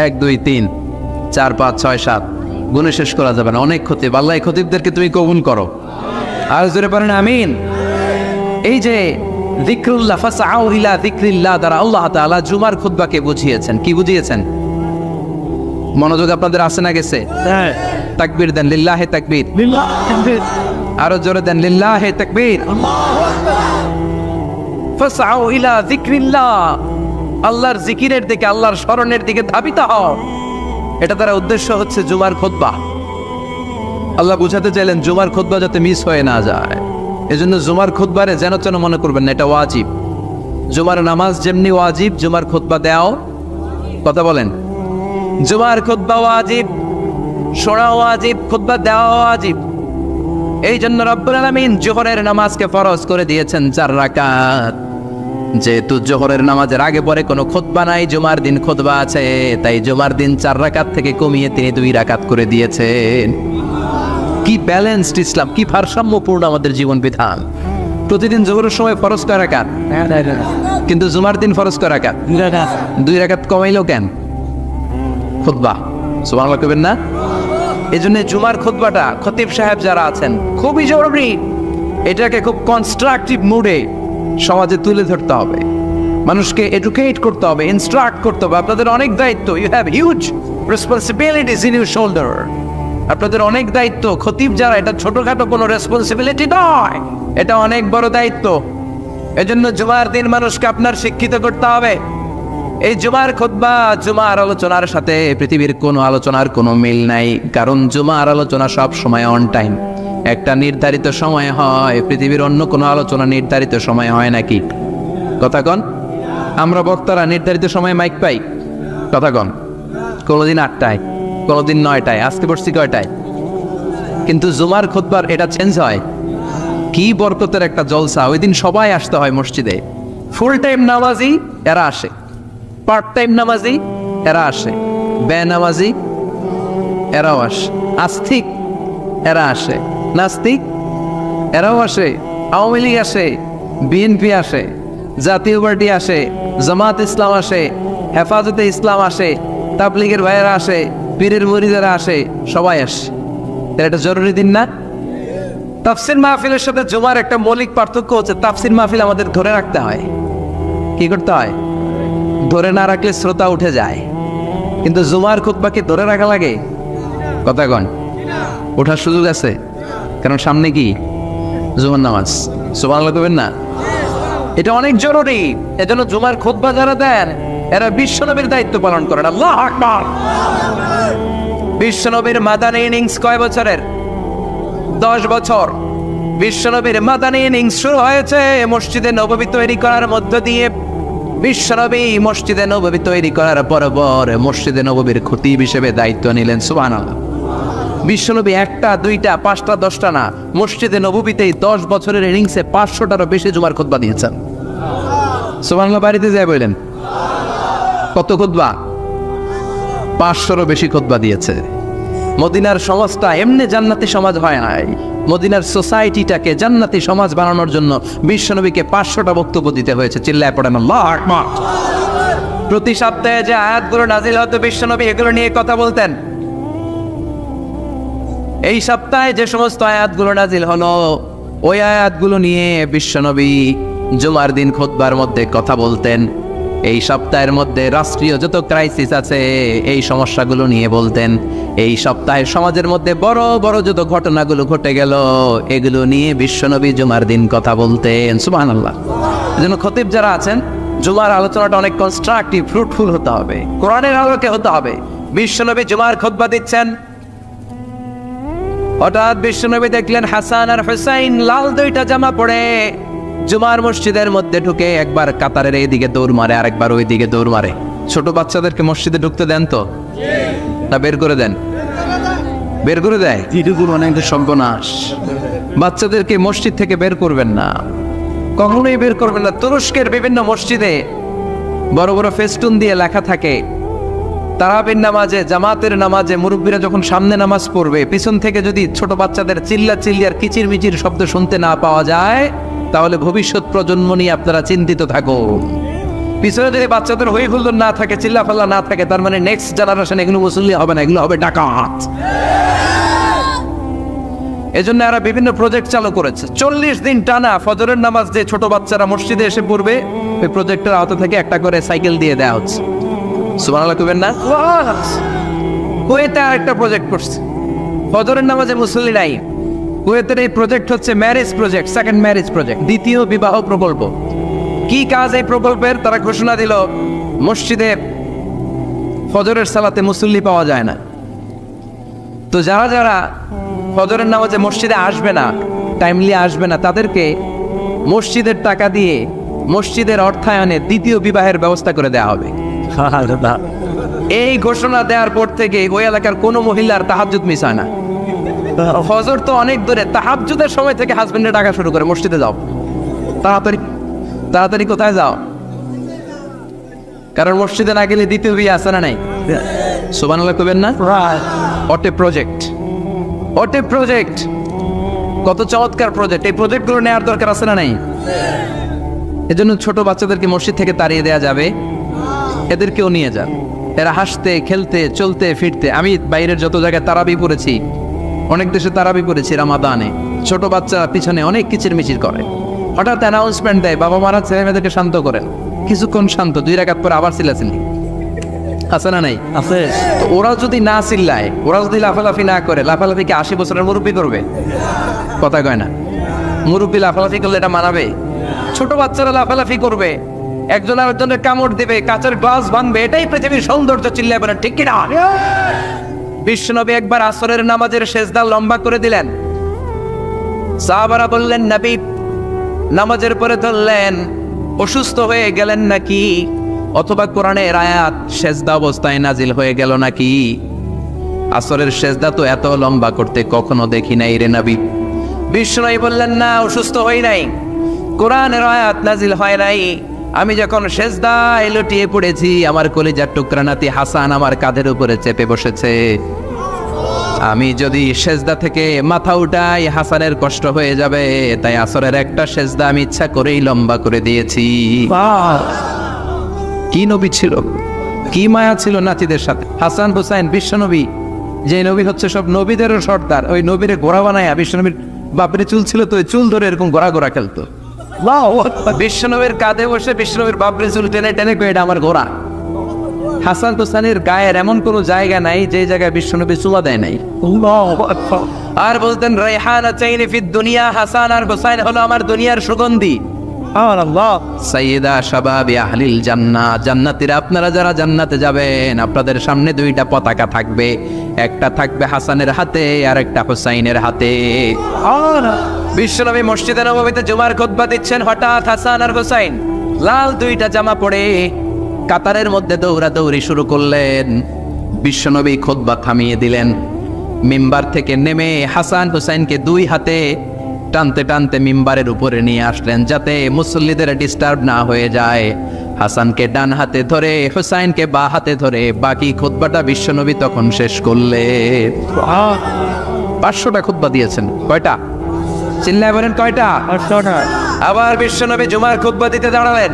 1 2 3 4 5 6 7, গুণে শেষ করা যাবে না, অনেক খতিব। আল্লাহ এই খতিবদেরকে তুমি কবুল করো, আর জোরে পড়েন আমিন। এই যে যিকরুল্লাহ, ফাসআউ ইলা যিকরিল্লাহ দ্বারা আল্লাহ তাআলা জুমার খুতবাকে বুঝিয়েছেন। কি বুঝিয়েছেন? মনোযোগ আপনাদের আসে না গেছে? তাকবীর দেন, লিল্লাহে তাকবীর। আরো জোরে দেন, লিল্লাহে তাকবীর। ফাসআউ ইলা যিকরিল্লাহ, আল্লাহর জিকিরের দিকে, আল্লাহর স্মরণের দিকে ধাবিত হও। এটা তার উদ্দেশ্য হচ্ছে জুমার খুতবা। আল্লাহ বুঝাতে চাইলেন জুমার খুতবা যাতে মিস হয়ে না যায়, এজন্য জুমার খুতবারে যেন তেন মনে করবেন না, এটা ওয়াজিব। জুমার নামাজ যেমনি ওয়াজিব, জুমার খুতবা দেও। কথা বলেন, জুমার খুতবা ওয়াজিব, শোনা ওয়াজিব, খুতবা দেওয়া ওয়াজিব। এই জন্য রব্বুল আলামিন জোহরের নামাজকে ফরজ করে দিয়েছেন 4 রাকাত। যেহেতু জোহরের নামাজের আগে পরে কোনো খুতবা নাই, জুমার দিন খুতবা আছে, তাই জুমার দিন 4 রাকাত থেকে কমিয়ে তিনি 2 রাকাত করে দিয়েছেন। কি ব্যালেন্সড ইসলাম, কি ভারসাম্যপূর্ণ আমাদের জীবন বিধান। প্রতিদিন জোহরের সময় ফরজ কয় রাকাত, কিন্তু জুমার দিন ফরজ কয় রাকাত? 2 রাকাত কমাইলো কেন? খুতবা, সুবহানাল্লাহ কইবেন না? এই জন্য জুমার খুতবাটা খতিব সাহেব যারা আছেন খুবই জরুরি। এটাকে খুব কনস্ট্রাকটিভ মুডে সমাজে তুলে ধরতে হবে, মানুষকে এডুকেট করতে হবে, ইনস্ট্রাক্ট করতে হবে। আপনাদের অনেক দায়িত্ব, you have huge responsibilities in your shoulder. আপনাদের অনেক দায়িত্ব। খতিব যারা, এটা ছোটখাটো কোনো রেসপন্সিবিলিটি নয়, এটা অনেক বড় দায়িত্ব। এজন্য জুমার দিন মানুষকে আপনার শিক্ষিত করতে হবে। এই জুমার খুতবা, জুমার আলোচনার সাথে পৃথিবীর কোনো আলোচনার কোনো মিল নাই, কারণ জুমার আলোচনা সব সময় অন টাইম, একটা নির্ধারিত সময় হয়। পৃথিবীর অন্য কোনো আলোচনা নির্ধারিত সময় হয় নাকি? কথা কন। আমরা বক্তারা নির্ধারিত সময়ে মাইক পাই, কথা কন। কোনোদিন 8টায়, কোনোদিন 9টায়, আজকে পড়ছি কয়টায়? কিন্তু জুমার খুতবার এটা চেঞ্জ হয়। কি বরকতের একটা জলসা! ওই দিন সবাই আসতে হয় মসজিদে। ফুল টাইম নামাজি এরা আসে, পার্ট টাইম নামাজি এরা আসে, বেনামাজি এরাও আসে, আস্তিক এরা আসে, নাস্তিক এরাও আসে, আওয়ামী লীগ আসে, বিএনপি আসে, জাতীয় পার্টি আসে, জামাত ইসলাম আসে, হেফাজতে ইসলাম আসে, তাবলীগের ভাইয়েরা আসে, পীরের মুরিদেরা আসে, সবাই আসে। এটা একটা জরুরি দিন না? তাফসির মাহফিলের সাথে জুমার একটা মৌলিক পার্থক্য হচ্ছে, তাফসির মাহফিল আমাদের ধরে রাখতে হয়। কি করতে হয়? ধরে না রাখলে শ্রোতা উঠে যায়। কিন্তু জুমার খুতবাকে ধরে রাখা লাগে? কথা কন, ওঠার সুযোগ আছে, কারণ সামনে কি জুমার নামাজ। সুবহানাল্লাহ কইবেন না? এটা অনেক জরুরি। এজন্য জুমার খুতবা যারা দেন এরা বিশ্বনবীর দায়িত্ব পালন করেন। আল্লাহু আকবার। বিশ্বনবীর মাদানী ইনিংস কয় বছরের? 10 বছর। বিশ্বনবীর মাদানী ইনিংস শুরু হয়েছে মসজিদে নববী তৈরি করার মধ্য দিয়ে। বিশ্বনবী মসজিদে নববী তৈরি করার পর মসজিদে নববীর খতিব হিসেবে দায়িত্ব নিলেন। সুবহানাল্লাহ। বিশ্বনবী 1টা 2টা 5টা 10টা না, মসজিদে নববীতেই 10 বছরের ইনিংসে 500টারও বেশি জুমার খুতবা দিয়েছেন। সুবহানাল্লাহ। বাড়িতে যায় বললেন কত খুতবা? 500রও বেশি খুতবা দিয়েছে। মদিনার সমাজটা এমনি জান্নাতি সমাজ হয় নাই। মদিনার সোসাইটিটাকে জান্নাতি সমাজ বানানোর জন্য বিশ্বনবীকে 500টা বক্তব্য দিতে হয়েছে। চিল্লায় পড়েন আল্লাহু আকবার। প্রতি সপ্তাহে যে আয়াতগুলো নাজিল হতো বিশ্বনবী এগুলো নিয়ে কথা বলতেন। এই সপ্তাহে যে সমস্ত আয়াতগুলো নাজিল হলো ওই আয়াতগুলো নিয়ে বিশ্বনবী জুমার দিন খুতবার মধ্যে কথা বলতেন। এই সপ্তাহের মধ্যে রাষ্ট্রীয় যত ক্রাইসিস আছে এই সমস্যাগুলো নিয়ে বলতেন। এই সপ্তাহে সমাজের মধ্যে বড় বড় যত ঘটনাগুলো ঘটে গেল এগুলো নিয়ে বিশ্বনবী জুমার দিন কথা বলতেন। সুবহানাল্লাহ। এজন্য খতিব যারা আছেন জুমার আলোচনাটা অনেক কনস্ট্রাকটিভ, ফ্রুটফুল হতে হবে, কোরআনের আলোকে হতে হবে। বিশ্বনবী জুমার খুতবা দিচ্ছেন, হঠাৎ বিশ্বনবী দেখলেন হাসান আর হুসাইন লাল 2টা জামা পরে জুমার মসজিদের মধ্যে ঢুকে একবার কাতারের এইদিকে দৌড় মারে আর একবার ওই দিকে দৌড় মারে। ছোট বাচ্চাদেরকে মসজিদে ঢুকতে দেন তো না বের করে দেন? বের করে দেয়। এটুকু অনেক সর্বনাশ। বাচ্চাদেরকে মসজিদ থেকে বের করবেন না, কখনোই বের করবেন না। তুরস্কের বিভিন্ন মসজিদে বড় বড় ফেস্টুন দিয়ে লেখা থাকে তারাবির নামাজে, জামাতের নামাজে মুরব্বীরা যখন সামনে নামাজ পড়বে পিছন থেকে যদি ছোট বাচ্চাদের চিল্লা চিল্লি আর কিচির মিচির শব্দ শুনতে না পাওয়া যায় তাহলে ভবিষ্যৎ প্রজন্ম নিয়ে আপনারা চিন্তিত থাকুন। পিছনে যদি বাচ্চাদের হই হুল্লোড় না থাকে, চিল্লা ফাল্লা না থাকে, তার মানে নেক্সট জেনারেশন এগুলো মুসল্লি হবে না, এগুলো হবে ডাকাত। এজন্য এরা বিভিন্ন প্রজেক্ট চালু করেছে। 40 দিন টানা ফজরের নামাজ যে ছোট বাচ্চারা মসজিদে এসে পড়বে ওই প্রজেক্টের আওতা থেকে একটা করে সাইকেল দিয়ে দেওয়া হচ্ছে। সুবহানাল্লাহ কইবেন না? কুয়েতে আরেকটা প্রজেক্ট করছে, ফজরের নামাজে মুসল্লি নাই। কুয়েতের এই প্রজেক্ট হচ্ছে marriage project, second marriage project, দ্বিতীয় বিবাহ প্রকল্প। কি কাজ এই প্রকল্পের? তারা ঘোষণা দিল মসজিদে ফজরের সালাতে মুসল্লি পাওয়া যায় না, তো যারা যারা ফজরের নামাজে মসজিদে আসবে না, টাইমলি আসবে না, তাদেরকে মসজিদের টাকা দিয়ে মসজিদের অর্থায়নে দ্বিতীয় বিবাহের ব্যবস্থা করে দেওয়া হবে। এই ঘোষণা দেওয়ার পর থেকে ওই এলাকার কোনো মহিলার তাহাজ্জুদ মিস হয় না। ফজর তো অনেক দূরে, তাহাজ্জুদের সময় থেকে হাজবেন্ডে ডাকা শুরু করে মসজিদে যাও, তাড়াতাড়ি তাড়াতাড়ি কোথায় যাও, কারণ মসজিদে না গেলে দ্বিতীয় বিয়ে আছে না নাই? সুবহানাল্লাহ কইবেন না? অটে প্রজেক্ট, অটে প্রজেক্ট, কত চমৎকার প্রজেক্ট! এই প্রজেক্টগুলো নেওয়ার দরকার আছে না নাই? এজন্য ছোট বাচ্চাদেরকে মসজিদ থেকে তাড়িয়ে দেওয়া যাবে, এদেরকেও নিয়ে যান। এরা হাসতে খেলতে চলতে ফিরতে, আমি বাইরের যত জায়গায় তারাবি পড়েছি, অনেক দেশে তারাবি পড়েছি রামাদানে, ছোট বাচ্চা পিছনে অনেক কিচির মিচির করে, হঠাৎ অ্যানাউন্সমেন্ট দেয় বাবা মারা ছেলে মেয়েদেরকে শান্ত করেন, কিছুক্ষণ শান্ত, 2 রাকাত পরে আবার চিল্লাচিল্লি, আছে না নাই? আছে। তো ওরা যদি না চিল্লায়, ওরা যদি লাফালাফি না করে, লাফালাফি কি 80 বছরের মুরব্বী করবে? কথা কয় না। মুরব্বী লাফালাফি করলে এটা মানাবে? ছোট বাচ্চারা লাফালাফি করবে, একজন আরেকজনের কামড় দিবে, কাঁচের গ্লাস ভাঙবে, এটাই পৃথিবীর সৌন্দর্য। চিল্লায় বলেন ঠিক কিনা? বিশ্বনবী একবার আসরের নামাজের সেজদা লম্বা করে দিলেন, সাহাবারা বললেন নবী, নামাজের পরে ধরলেন অসুস্থ হয়ে গেলেন নাকি, অথবা কোরআনের আয়াত সেজদা অবস্থায় নাজিল হয়ে গেল নাকি? আসরের সেজদা তো এত লম্বা করতে কখনো দেখি নাই রে নবী। বিষ্ণু বললেন না, অসুস্থ হই নাই, কোরআনের আয়াত নাজিল হয় নাই। আমি যখন সেজদায় লুটিয়ে পড়েছি, আমার কলিজার টুকরা নাতি হাসান আমার কাঁধের উপরে চেপে বসেছে। আমি যদি সেজদা থেকে মাথা উঠাই হাসানের কষ্ট হয়ে যাবে, তাই আসরের একটা সেজদা আমি ইচ্ছা করেই লম্বা করে দিয়েছি। কি নবী ছিল, কি মায়া ছিল নাতিদের সাথে। হাসান হুসাইন বিশ্বনবী, যে নবী হচ্ছে সব নবীদেরও সর্দার, ওই নবীরে ঘোড়া বানায়। বিশ্বনবীর বাপের চুল ছিল তো, ওই চুল ধরে এরকম ঘোড়া ঘোড়া খেলতো। বিশ্বনবীর কাঁধে বসে বিশ্বনবীর বাপরে চুল টেনে টেনে কয়ে, এটা আমার ঘোড়া। হাসান হুসাইনের গায়ের এমন কোনো জায়গা নাই যে জায়গায় বিশ্বনবী চুলা দেয় নাই। আর বলতেন, রাইহানা চাইনি ফিদ দুনিয়া, হাসান আর হুসাইন হলো আমার দুনিয়ার সুগন্ধি। সাইয়্যিদা শাবাবি আহলিল জান্নাহ, জান্নাতীরা আপনারা যারা জান্নাতে যাবেন, আপনাদের সামনে দুইটা পতাকা থাকবে, একটা থাকবে হাসানের হাতে আর একটা হুসাইনের হাতে। বিশ্বনবী মসজিদে নববীতে জুমার খুতবা দিচ্ছেন, হঠাৎ হাসান আর হুসাইন লাল দুইটা জামা পরে কাতারের মধ্যে দৌড়াদৌড়ি শুরু করলেন। বিশ্বনবী খুতবা থামিয়ে দিলেন, মিম্বার থেকে নেমে হাসান হুসাইনকে দুই হাতে টানতে টানতে মিম্বারের উপরে নিয়ে আসলেন, যাতে মুসল্লিদের ডিস্টার্ব না হয়ে যায়। হাসানকে ডান হাতে ধরে, হুসাইনকে বা হাতে ধরে বাকি খুতবাটা বিশ্বনবী তখন শেষ করলেন। 500টা খুতবা দিয়েছেন। কয়টা? চিল্লায় বলেন কয়টা? আবার বিশ্বনবী জুমার খুতবা দিতে দাঁড়ালেন।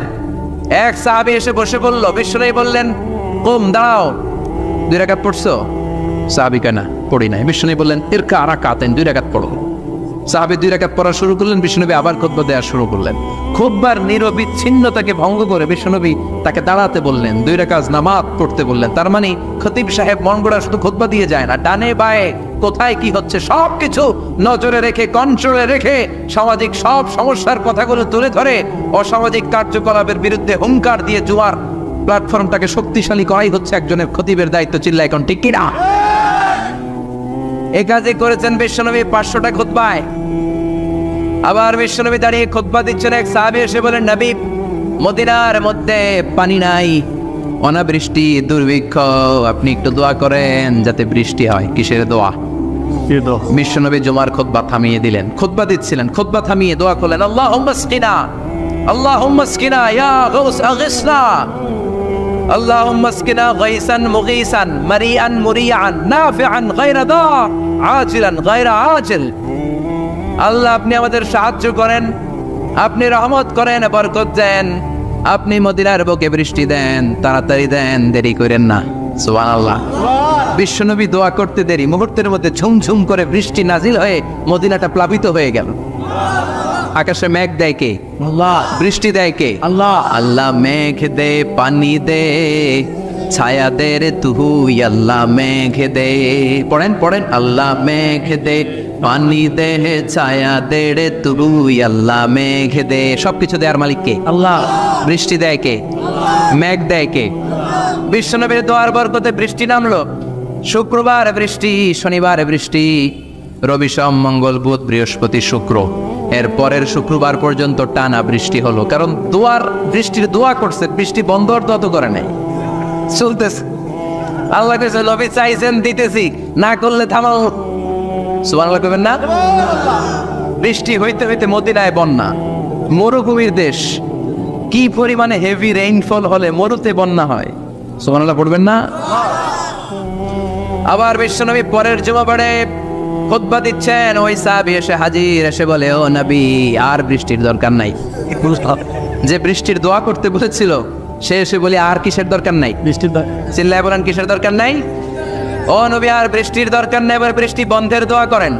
এক সাহাবী এসে বসে বলল, বিশ্বনবী বললেন, কুম, দাঁড়াও, 2 রাকাত পড়ছো? সাহাবী কেনা পড়ি নাই। বিশ্বনবী বললেন, ইরকা রাকাতাইন, 2 রাকাত পড়ো। সাহাবী 2 রাকাত পড়া শুরু করলেন, বিশ্বনবী আবার খুতবা দেওয়া শুরু করলেন। খুতবার নিরবিচ্ছিন্নতাকে ভঙ্গ করে বিশ্বনবী তাকে দাঁড়াতে বললেন, 2 রাকাত নামাজ পড়তে বললেন। তার মানে খতিব সাহেব মন গড়া শুধু খুতবা দিয়ে যায় না, ডানে বায়ে কোথায় কি হচ্ছে সবকিছু নজরে রেখে, কন্ট্রোলে রেখে, সামাজিক সব সমস্যার কথাগুলো তুলে ধরে অসামাজিক কার্যকলাপের বিরুদ্ধে হুঙ্কার দিয়ে জুয়ার প্ল্যাটফর্মটাকে শক্তিশালী করাই হচ্ছে একজনের খতিবের দায়িত্ব। চিল্লা এখন ঠিক কিনা? এ কাজে করেছেন বিশ্বনবী 500টা খুতবায়। আবার বিশ্বনবী দাঁড়িয়ে খুতবা দিচ্ছেন, এক সাহাবী এসে বলেন, নবী, মদিনার মধ্যে পানি নাই, অনাবৃষ্টি, দুর্ভিক্ষ, আপনি একটু দোয়া করেন যাতে বৃষ্টি হয়। কিসের দোয়া? বিশ্বনবী জুমার খুতবা থামিয়ে দিলেন, খুতবা দিচ্ছিলেন, খুতবা থামিয়ে দোয়া করলেন, আল্লাহুম্মা স্কিনা, আল্লাহুম্মা স্কিনা ইয়া গাউস আগিসনা, আল্লাহুম্মা স্কিনা গাইসান মুগীসান মারিআন মুরিআন নাফিআন গায়রা দার আজিলান গায়রা আজিল। আল্লাহ, আপনি আমাদের সাহায্য করেন, আপনি রহমত করেন, বরকত দেন, আপনি মদিনার বুকে বৃষ্টি দেন, তাড়াতাড়ি দেন, দেরি করেন না। সুবহানাল্লাহ। বিশ্বনবী দোয়া করতে দেরি, মুহূর্তের মধ্যে ঝুমঝুম করে বৃষ্টি নাজিল হয়ে মদিনাটা প্লাবিত হয়ে গেল। আকাশে মেঘ দেয় কে? আল্লাহ। বৃষ্টি দেয় কে? আল্লাহ। আল্লাহ মেঘ দে, পানি দে, ছায়া দে রে তুই, আল্লাহ মেঘ দে। পড়েন পড়েন, আল্লাহ মেঘ দে, পানি দে, ছায়া দে রে তুই, আল্লাহ মেঘ দে। সবকিছু দেয়ার মালিক কে? আল্লাহ। বৃষ্টি দেয় কে? মেঘ দেয় কে? বিশ্বনবীর দোয়ার বরকতে বৃষ্টি নামলো। শুক্রবার বৃষ্টি, শনিবার বৃষ্টি, রবি সোম মঙ্গল বুধ বৃহস্পতি শুক্র, এর পরের শুক্রবার পর্যন্ত টানা বৃষ্টি হলো। কারণ দোয়ার বৃষ্টির দোয়া করছে, বৃষ্টি বন্ধ তো করে নাই, চলতেছে। আল্লাহ কাছে নবী চাইছেন, দিতেছি, না করলে থামাও। সুবহানাল্লাহ কইবেন না? বৃষ্টি হইতে হইতে মদিনায় বন্যা, মরুভূমির দেশ, কি পরিমাণে হেভি রেইনফল হলে মরুতে বন্যা হয়। সুবহানাল্লাহ পড়বেন না? আবার বিশ্বনবী পরের জুমাবারে খুতবা দিচ্ছেন, ওই সাহাবী এসে হাজির, এসে বলে, ও নবী, আর বৃষ্টির দরকার নাই। যে বৃষ্টির দোয়া করতে বলেছিল সে এসে বলে, আর কিসের দরকার নাই? বৃষ্টির চিল্লায় বলেন, কিসের দরকার নাই? ও নবী, আর বৃষ্টির দরকার নাই, এবার বৃষ্টি বন্ধের দোয়া করেন।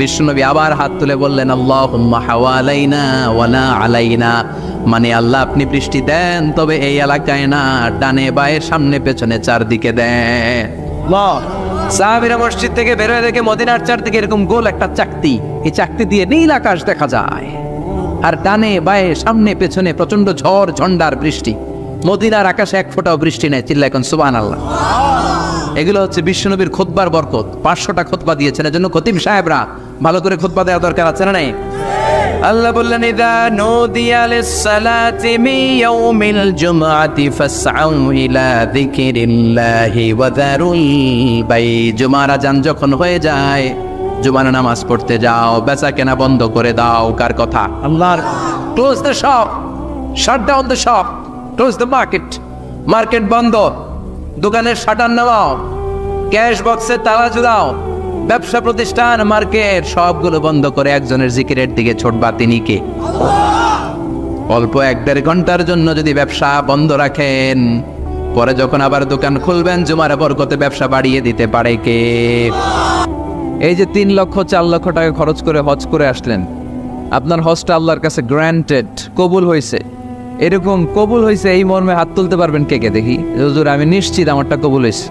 বিশ্বনবী আবার হাত তুলে বললেন, আল্লাহুম্মা হাওয়ালাইনা ওয়ালা আলাইনা, মানে আল্লাহ আপনি বৃষ্টি দেন, তবে এই এলাকায় না, ডানে বায়ে সামনে পেছনে চারদিকে দেন। সাহাবীরা মসজিদ থেকে বের হয়ে দেখে মদিনার চারদিকে এরকম গোল একটা চাকতি, এই চাকতি দিয়ে নীল আকাশ দেখা যায়, আর ডানে বায়ে সামনে পেছনে প্রচন্ড ঝড় ঝন্ডার বৃষ্টি। মদিনার আকাশে এক ফোঁটাও বৃষ্টি নেই। চিল্লা এখন সুবহানাল্লাহ। এগুলো হচ্ছে বিশ্বনবীর খুতবার বরকত। 500টা খুতবা দিয়েছেন, এজন্য খতিব সাহেবরা ভালো করে খুতবা দেওয়া দরকার আছে না নাই? আল্লাহ বললেন ইযা নুদিয়া লিস-সালাতি মিন ইয়াউমিল জুমআতি ফাসআউ ইলা যিকরিল্লাহি ওয়া যারুল বাই। জুমার আযান যখন হয়ে যায়, জুমার নামাজ পড়তে যাও, বেচা কেনা বন্ধ করে দাও। কার কথা? আল্লাহর। Close the shop, shut down the shop, close the market. Market বন্ধ, দোকানের শাটার নামাও, ক্যাশ বক্সে তালা ঝুলাও, ব্যবসা প্রতিষ্ঠান, মার্কেট সবগুলো বন্ধ করে একজনের জিকিরের দিকে ছোটবা। তিনি কে? অল্প 1-1.5 ঘন্টার জন্য যদি ব্যবসা বন্ধ রাখেন, পরে যখন আবার দোকান খুলবেন, জুমার বরকতে ব্যবসা বাড়িয়ে দিতে পারে কে? এই যে 3 লক্ষ 4 লক্ষ টাকা খরচ করে হজ করে আসলেন, আপনার হজটা আল্লাহর কাছে গ্র্যান্টেড, কবুল হয়েছে। এরকম কবুল হয়েছে এই মর্মে হাত তুলতে পারবেন কে কে? দেখি। হুজুর আমি নিশ্চিত আমারটা কবুল হয়েছে।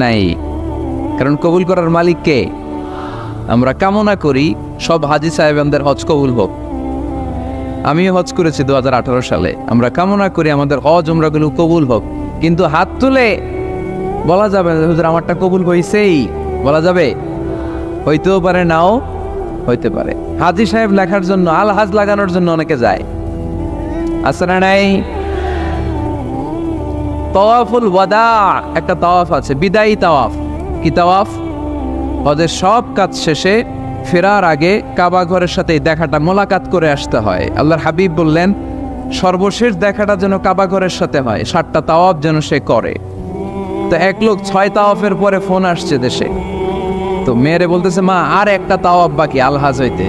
নাই, কারণ কবুল করার মালিক কে? আমরা কামনা করি সব হাজী সাহেবদের হজ কবুল হোক। আমিও হজ করেছি 2018 সালে। আমরা কামনা করি আমাদের হজ উমরাগুলো কবুল হোক, কিন্তু হাত তুলে বলা যাবে না হুজুর আমারটা কবুল হয়েছেই, বলা যাবে? হইতেও পারে, নাও হইতে পারে। হাজী সাহেব লেখার জন্য, আল হাজ লাগানোর জন্য অনেকে যায়, আছে না নাই? তাওয়াফুল ওয়াদা একটা তাওয়াফ আছে, বিদায়ী তাওয়াফ। কি তাওয়াফ? হজের সব কাজ শেষে ফেরার আগে কাবা ঘরের সাথে দেখাটা, মোলাকাত করে আসতে হয়। আল্লাহর হাবিব বললেন সর্বশেষ দেখাটা যেন কাবা ঘরের সাথে হয়, 7টা তাওয়াফ যেন সে করে। তো এক লোক 6 তাওয়াফের পরে ফোন আসছে দেশে, তো মেয়েরে বলতেছে মা আর একটা তাওয়াফ বাকি আলহাজ হইতে,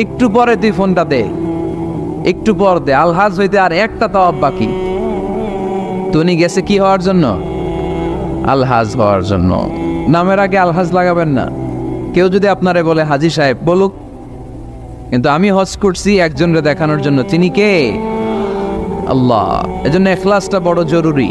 একটু পরে তুই ফোনটা দে, একটু পর দে, আলহাজ হইতে আর একটা তাওয়াফ বাকি। তুমি গেছে কি হওয়ার জন্য? আলহাজ হওয়ার জন্য। নামের আগে আলহাজ লাগাবেন না। কেউ যদি আপনারে বলে হাজী সাহেব, বলুক, কিন্তু আমি হজ করছি একজনরে দেখানোর জন্য। তিনি কে? আল্লাহ। এজন্য ইখলাসটা বড় জরুরি।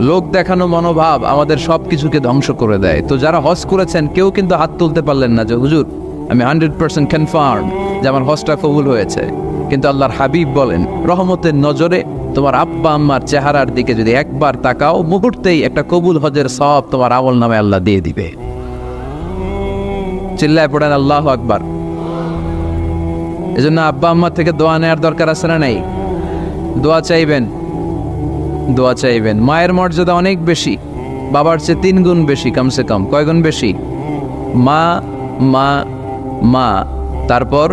লোক দেখানো মনোভাব আমাদের সব কিছুকে ধ্বংস করে দেয়। তো যারা হজ করেছেন কেউ কিন্তু হাত তুলতে পারলেন না যে হুজুর আমি 100% কনফার্ম যে আমার হজটা কবুল হয়েছে। কিন্তু আল্লাহর হাবিব বলেন রহমতের নজরে তোমার আব্বা আম্মার চেহারার দিকে যদি একবার তাকাও, মুহূর্তেই একটা কবুল হজের সওয়াব তোমার আমল নামে আল্লাহ দিয়ে দিবে। চিল্লায় পড়েন আল্লাহু আকবার। এজন্য আব্বা আম্মা থেকে দোয়া নেওয়ার দরকার আছে না নাই? দোয়া চাইবেন, দোয়া চাইবেন। মায়ের মর্যাদা অনেক বেশি, বাবার চেয়ে 3 গুণ বেশি, কমসে কম। কয় গুণ বেশি? মা মা মা, তারপর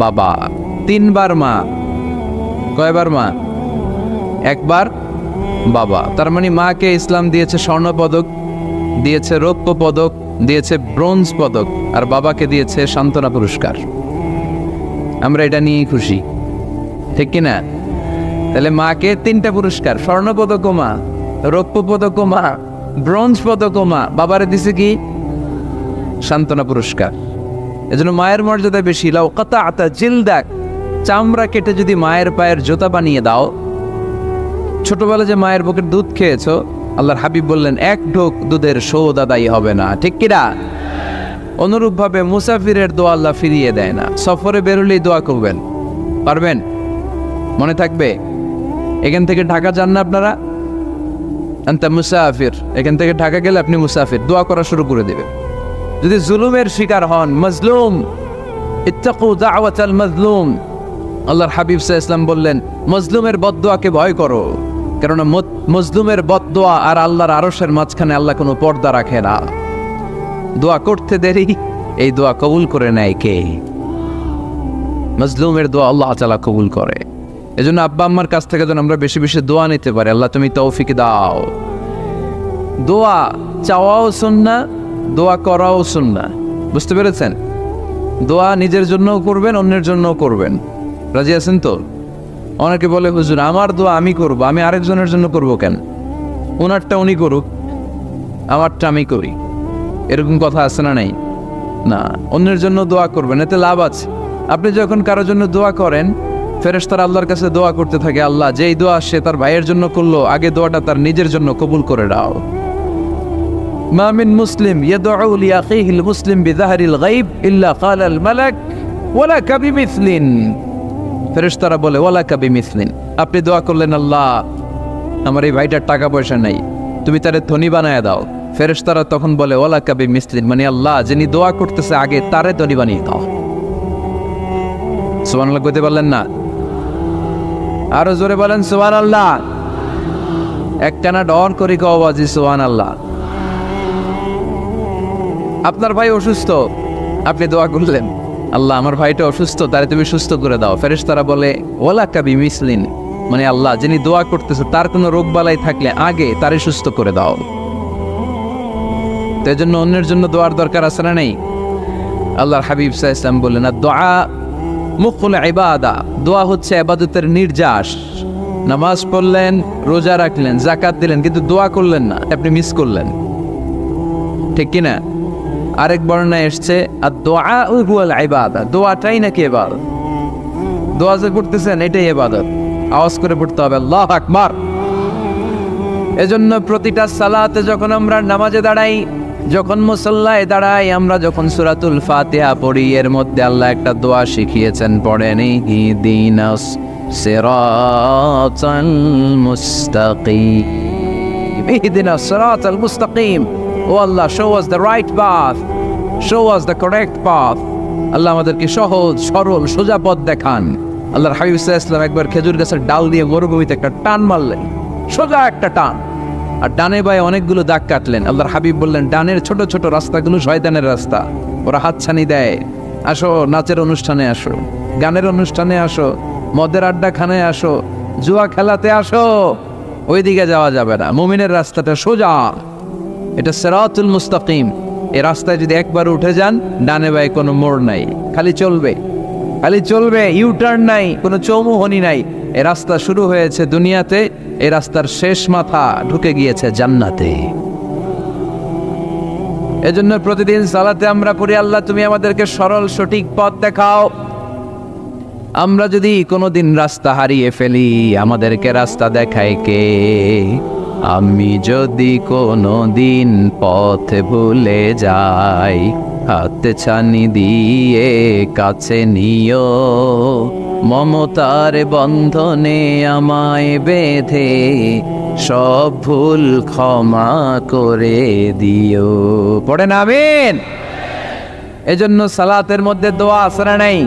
বাবা। 3 বার মা। কয়বার মা? 1 বার বাবা। তার মানে মাকে ইসলাম দিয়েছে স্বর্ণ পদক, দিয়েছে রৌপ্য পদক, দিয়েছে ব্রোঞ্জ পদক, আর বাবাকে দিয়েছে সান্ত্বনা পুরস্কার। আমরা এটা নিয়েই খুশি, ঠিক কিনা? তাহলে মাকে 3টা পুরস্কার, স্বর্ণ পদক মা, রৌপ্য পদক মা, ব্রোঞ্জ পদক মা, বাবারে দিছে কি? সান্ত্বনা পুরস্কার। এজন্য মায়ের মর্যাদা বেশি। লাউ কাতাআতা জিলদাক, চামড়া কেটে যদি মায়ের পায়ের জুতা বানিয়ে দাও। ছোটবেলা যে মায়ের বুকের দুধ খেয়েছো, আল্লাহর হাবিব বললেন 1 ঢোক দুধের শোধ আদায় হবে না, ঠিক কিনা? অনুরূপভাবে মুসাফিরের দোয়া আল্লাহ ফিরিয়ে দেয় না। সফরে বেরোলেই দোয়া করবেন, পারবেন? মনে থাকবে? এখান থেকে ঢাকা যান না আপনারা, আনতা মুসাফির, এখান থেকে ঢাকা গেলে আপনি মুসাফির, দোয়া করা শুরু করে দেবেন। যদি জুলুমের শিকার হন, মাজলুম, ইত্তাকু দাওয়াতাল মাজলুম, আল্লাহর হাবিব সাল্লাল্লাহু আলাইহি ওয়াসাল্লাম বললেন মজলুমের বদদোয়াকে ভয় করো, কেননা মজলুমের বদদোয়া আর আল্লাহর আরশের মাঝখানে আল্লাহ কোনো পর্দা রাখে না। দোয়া করতে দেরি, এই দোয়া কবুল করে নেয় কে? মজলুমের দোয়া আল্লাহ তাআলা কবুল করে। এজন্য আব্বা আম্মার কাছ থেকে যেন আমরা বেশি বেশি দোয়া নিতে পারি। আল্লাহ তুমি তৌফিক দাও। দোয়া চাওয়াও সুন্নাহ, দোয়া করাও সুন্নাহ। বুঝতে পেরেছেন? দোয়া নিজের জন্যও করবেন, অন্যের জন্যও করবেন। রাজি আছেন তো? অনেকে বলে হুজুর আমার দোয়া আমি করব, আমি আরেকজনের জন্য করব কেন? ওনারটা উনি করুক, আমারটা আমি করি, এরকম কথা আছে না নাই? না, অন্যের জন্য দোয়া করবেন, এতে লাভ আছে। আপনি যখন কারোর জন্য দোয়া করেন, ফেরেশতারা আল্লাহর কাছে দোয়া করতে থাকে, আল্লাহ যেই দোয়া সে তার ভাইয়ের জন্য করলো, আগে দোয়াটা তার নিজের জন্য কবুল করে দাও। মা মিন মুসলিম ইয়াদউ লিআখিহিল মুসলিম বিযাহরিল গায়ব ইল্লা ক্বালাল মালাক ওয়ালাকা বিমিসলিন। ফেরেশতারা বলে ওয়ালাকা বিমিসলিন, আপনি দোয়া করলেন আল্লাহ আমার এই ভাইটার টাকা পয়সা নাই, তুমি তারে ধনী বানায় দাও, ফেরেশতারা তখন বলে ওয়ালা কাবি মিসলিন, মানে আল্লাহ যিনি দোয়া করতেছে আগে তারে ধনী বানিয়ে দাও। সুবহানাল্লাহ কইতে পারলেন না? আরো জোরে বলেন সুবহানাল্লাহ। একটানা ডন করি কওয়াজি সুবহানাল্লাহ। আপনার ভাই অসুস্থ, আপনি দোয়া করলেন আল্লাহ আমার ভাইটা অসুস্থ, তারে তুমি সুস্থ করে দাও। ফেরেশতারা বলে ওয়ালা কাবি মিসলিন, মানে আল্লাহ যিনি দোয়া করতেছে তার কোনো রোগ বালাই থাকলে আগে তারে সুস্থ করে দাও। তো এজন্য অন্যের জন্য দোয়ার দরকার আছে না নেই? আল্লাহর হাবিব সাল্লাল্লাহু আলাইহি ওয়াসাল্লাম বললেন দোয়া মুখুল ইবাদা, দোয়া হচ্ছে ইবাদতের নির্যাস। নামাজ পড়লেন, রোজা রাখলেন, যাকাত দিলেন, কিন্তু দোয়া করলেন না, আপনি মিস করলেন, ঠিক কি না? আরেক বর্ণনায় এসেছে আর দোয়া হুয়াল ইবাদা, দোয়াটাই নাকি ইবাদত। দোয়া যে করতেছেন এটাই ইবাদত। আওয়াজ করে পড়তে হবে আল্লাহু আকবার। এজন্য প্রতিটা সালাতে যখন আমরা নামাজে দাঁড়াই, যখন মুসল্লায় দাঁড়াই, আমরা যখন সূরাতুল ফাতিহা পড়ি, এর মধ্যে আল্লাহ একটা দোয়া শিখিয়েছেন, পড়েন ইহদিনাস সিরাতাল মুস্তাকিম, ইহদিনাস সিরাতাল মুস্তাকিম। ও আল্লাহ, show us the right path, show us the correct path। আল্লাহ আমাদেরকে সহজ সরল সোজা পথ দেখান। আল্লাহর হাবিব সাল্লাল্লাহু আলাইহি ওয়াসাল্লাম একবার খেজুর গাছের ডাল দিয়ে মরুভূমিতে একটা টান মারলেন, সোজা একটা টান, আর ডানে বায়ে অনেকগুলো দাগ কাটলেন। আল্লাহর হাবিব বললেন ডানের ছোট ছোট রাস্তাগুলো শয়তানের রাস্তা, ওরা হাতছানি দেয়। আসো নাচের অনুষ্ঠানে আসো, গানের অনুষ্ঠানে আসো, মদের আড্ডাখানায় আসো, জুয়া খেলাতে আসো, ওইদিকে যাওয়া যাবে না। মুমিনের রাস্তাটা সোজা, এটা সিরাতুল মুস্তাকিম। এই রাস্তায় যদি একবার উঠে যান, ডানে বায়ে কোনো মোড় নাই, খালি চলবে, খালি চলবে, ইউটার্ন নাই, কোনো চৌমুহনী নাই। এই রাস্তা শুরু হয়েছে দুনিয়াতে, এই রাস্তার শেষ মাথা ঢুকে গিয়েছে জান্নাতে। এজন্য প্রতিদিন সালাতে আমরা পড়ি আল্লাহ তুমি আমাদেরকে সরল সঠিক পথ দেখাও। আমরা যদি কোনোদিন রাস্তা হারিয়ে ফেলি, আমাদেরকে রাস্তা দেখায় কে? আমি যদি কোনোদিন পথ ভুলে যাই, হাতে ছানি দিয়ে কাছে নিও, মমতার বন্ধনে আমায় বেঁধে সব ভুল ক্ষমা করে দিও। পড়েন আমিন। এজন্য সালাতের মধ্যে দোয়া আছে না নাই?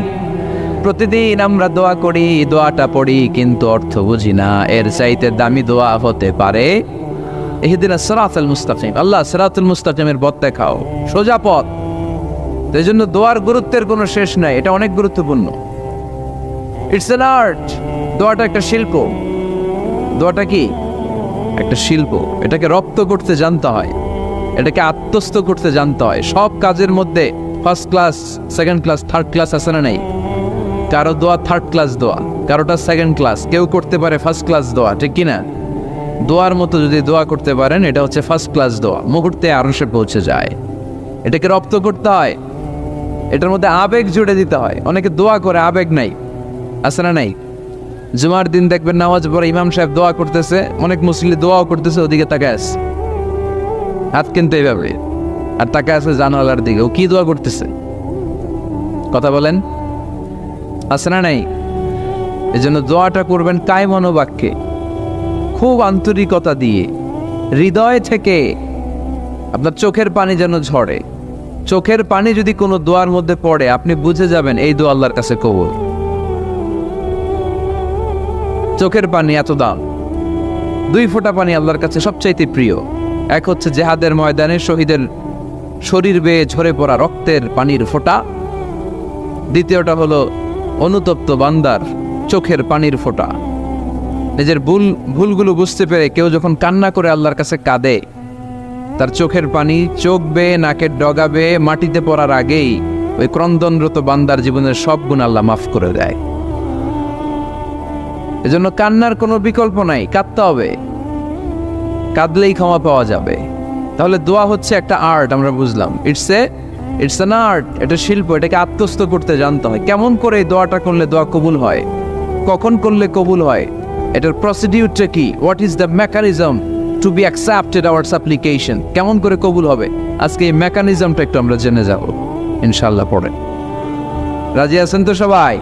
প্রতিদিন আমরা দোয়া করি, দোয়াটা পড়ি, কিন্তু অর্থ বুঝি না। এর চাইতে দামি দোয়া হতে পারে ইহদিনাস সিরাতাল মুস্তাকিম, আল্লাহ সিরাতুল মুস্তাকিমের পথ দেখাও, সোজা পথ। তো এই জন্য দোয়ার গুরুত্বের কোনো শেষ নাই, এটা অনেক গুরুত্বপূর্ণ। It's an art. দোয়াটা একটা শিল্প। দোয়াটা কি? একটা শিল্প। এটাকে রপ্ত করতে জানতে হয়, এটাকে আত্মস্থ করতে জানতে হয়। সব কাজের মধ্যে first class, second class, third class আছে না নাই? কারো দোয়া থার্ড ক্লাস দোয়া, কারোটা সেকেন্ড ক্লাস, কেউ করতে পারে ফার্স্ট ক্লাস দোয়া, ঠিক কিনা? দোয়ার মতো যদি দোয়া করতে পারেন, এটা হচ্ছে ফার্স্ট ক্লাস দোয়া, মুহূর্তে আরশে পৌঁছে যায়। এটাকে রপ্ত করতে হয়, এটার মধ্যে আবেগ জুড়ে দিতে হয়। অনেকে দোয়া করে আবেগ নাই, আছে না নাই? জুমার দিন দেখবেন নামাজ পড়ে ইমাম সাহেব দোয়া করতেছে, অনেক মুসল্লি দোয়াও করতেছে, ওদিকে তাকায় আছে, হাত কিন্তু এইভাবে, আর তাকায় আছে জানালার দিকে, ও কি দোয়া করতেছে? কথা বলেন, আছে না নাই? এই জন্য দোয়াটা করবেন কায় মনোবাক্যে, খুব আন্তরিকতা দিয়ে, হৃদয় থেকে। আপনার চোখের পানি যেন ঝরে। চোখের পানি যদি কোনো দোয়ার মধ্যে পড়ে, আপনি বুঝে যাবেন এই দোয়া আল্লাহর কাছে কবুল। চোখের পানি এত দাম। 2 ফোঁটা পানি আল্লাহর কাছে সবচাইতে প্রিয়। এক হচ্ছে জেহাদের ময়দানে শহীদের শরীর বেয়ে ঝরে পড়া রক্তের পানির ফোঁটা। দ্বিতীয়টা হলো অনুতপ্ত বান্দার চোখের পানির ফোঁটা। নিজের ভুলগুলো বুঝতে পেরে কেউ যখন কান্না করে আল্লাহর কাছে কাঁদে, তার চোখের পানি চোখ বেয়ে নাকের ডগা বেয়ে মাটিতে পড়ার আগেই ওই ক্রন্দনরত বান্দার জীবনের সব গুণ আল্লাহ মাফ করে দেয়। এজন্য কান্নার কোনো বিকল্প নাই, কাঁদতে হবে, কাঁদলেই ক্ষমা পাওয়া যাবে। তাহলে দোয়া হচ্ছে একটা আর্ট, আমরা বুঝলাম। ইটস অ্যান আর্ট, এটা শিল্প। এটাকে আত্মস্থ করতে জানতে হয়। কেমন করে এই দোয়াটা করলে দোয়া কবুল হয়, কখন করলে কবুল হয়, এটার প্রসিডিউরটা কি, what is the mechanism two be accepted hour সাপ্লিকেশন, কেমন করে কবুল হবে, আজকে এই মেকানিজমটা একটু আমরা জেনে যাব ইনশাআল্লাহ। পড়ে রাজি আছেন তো সবাই?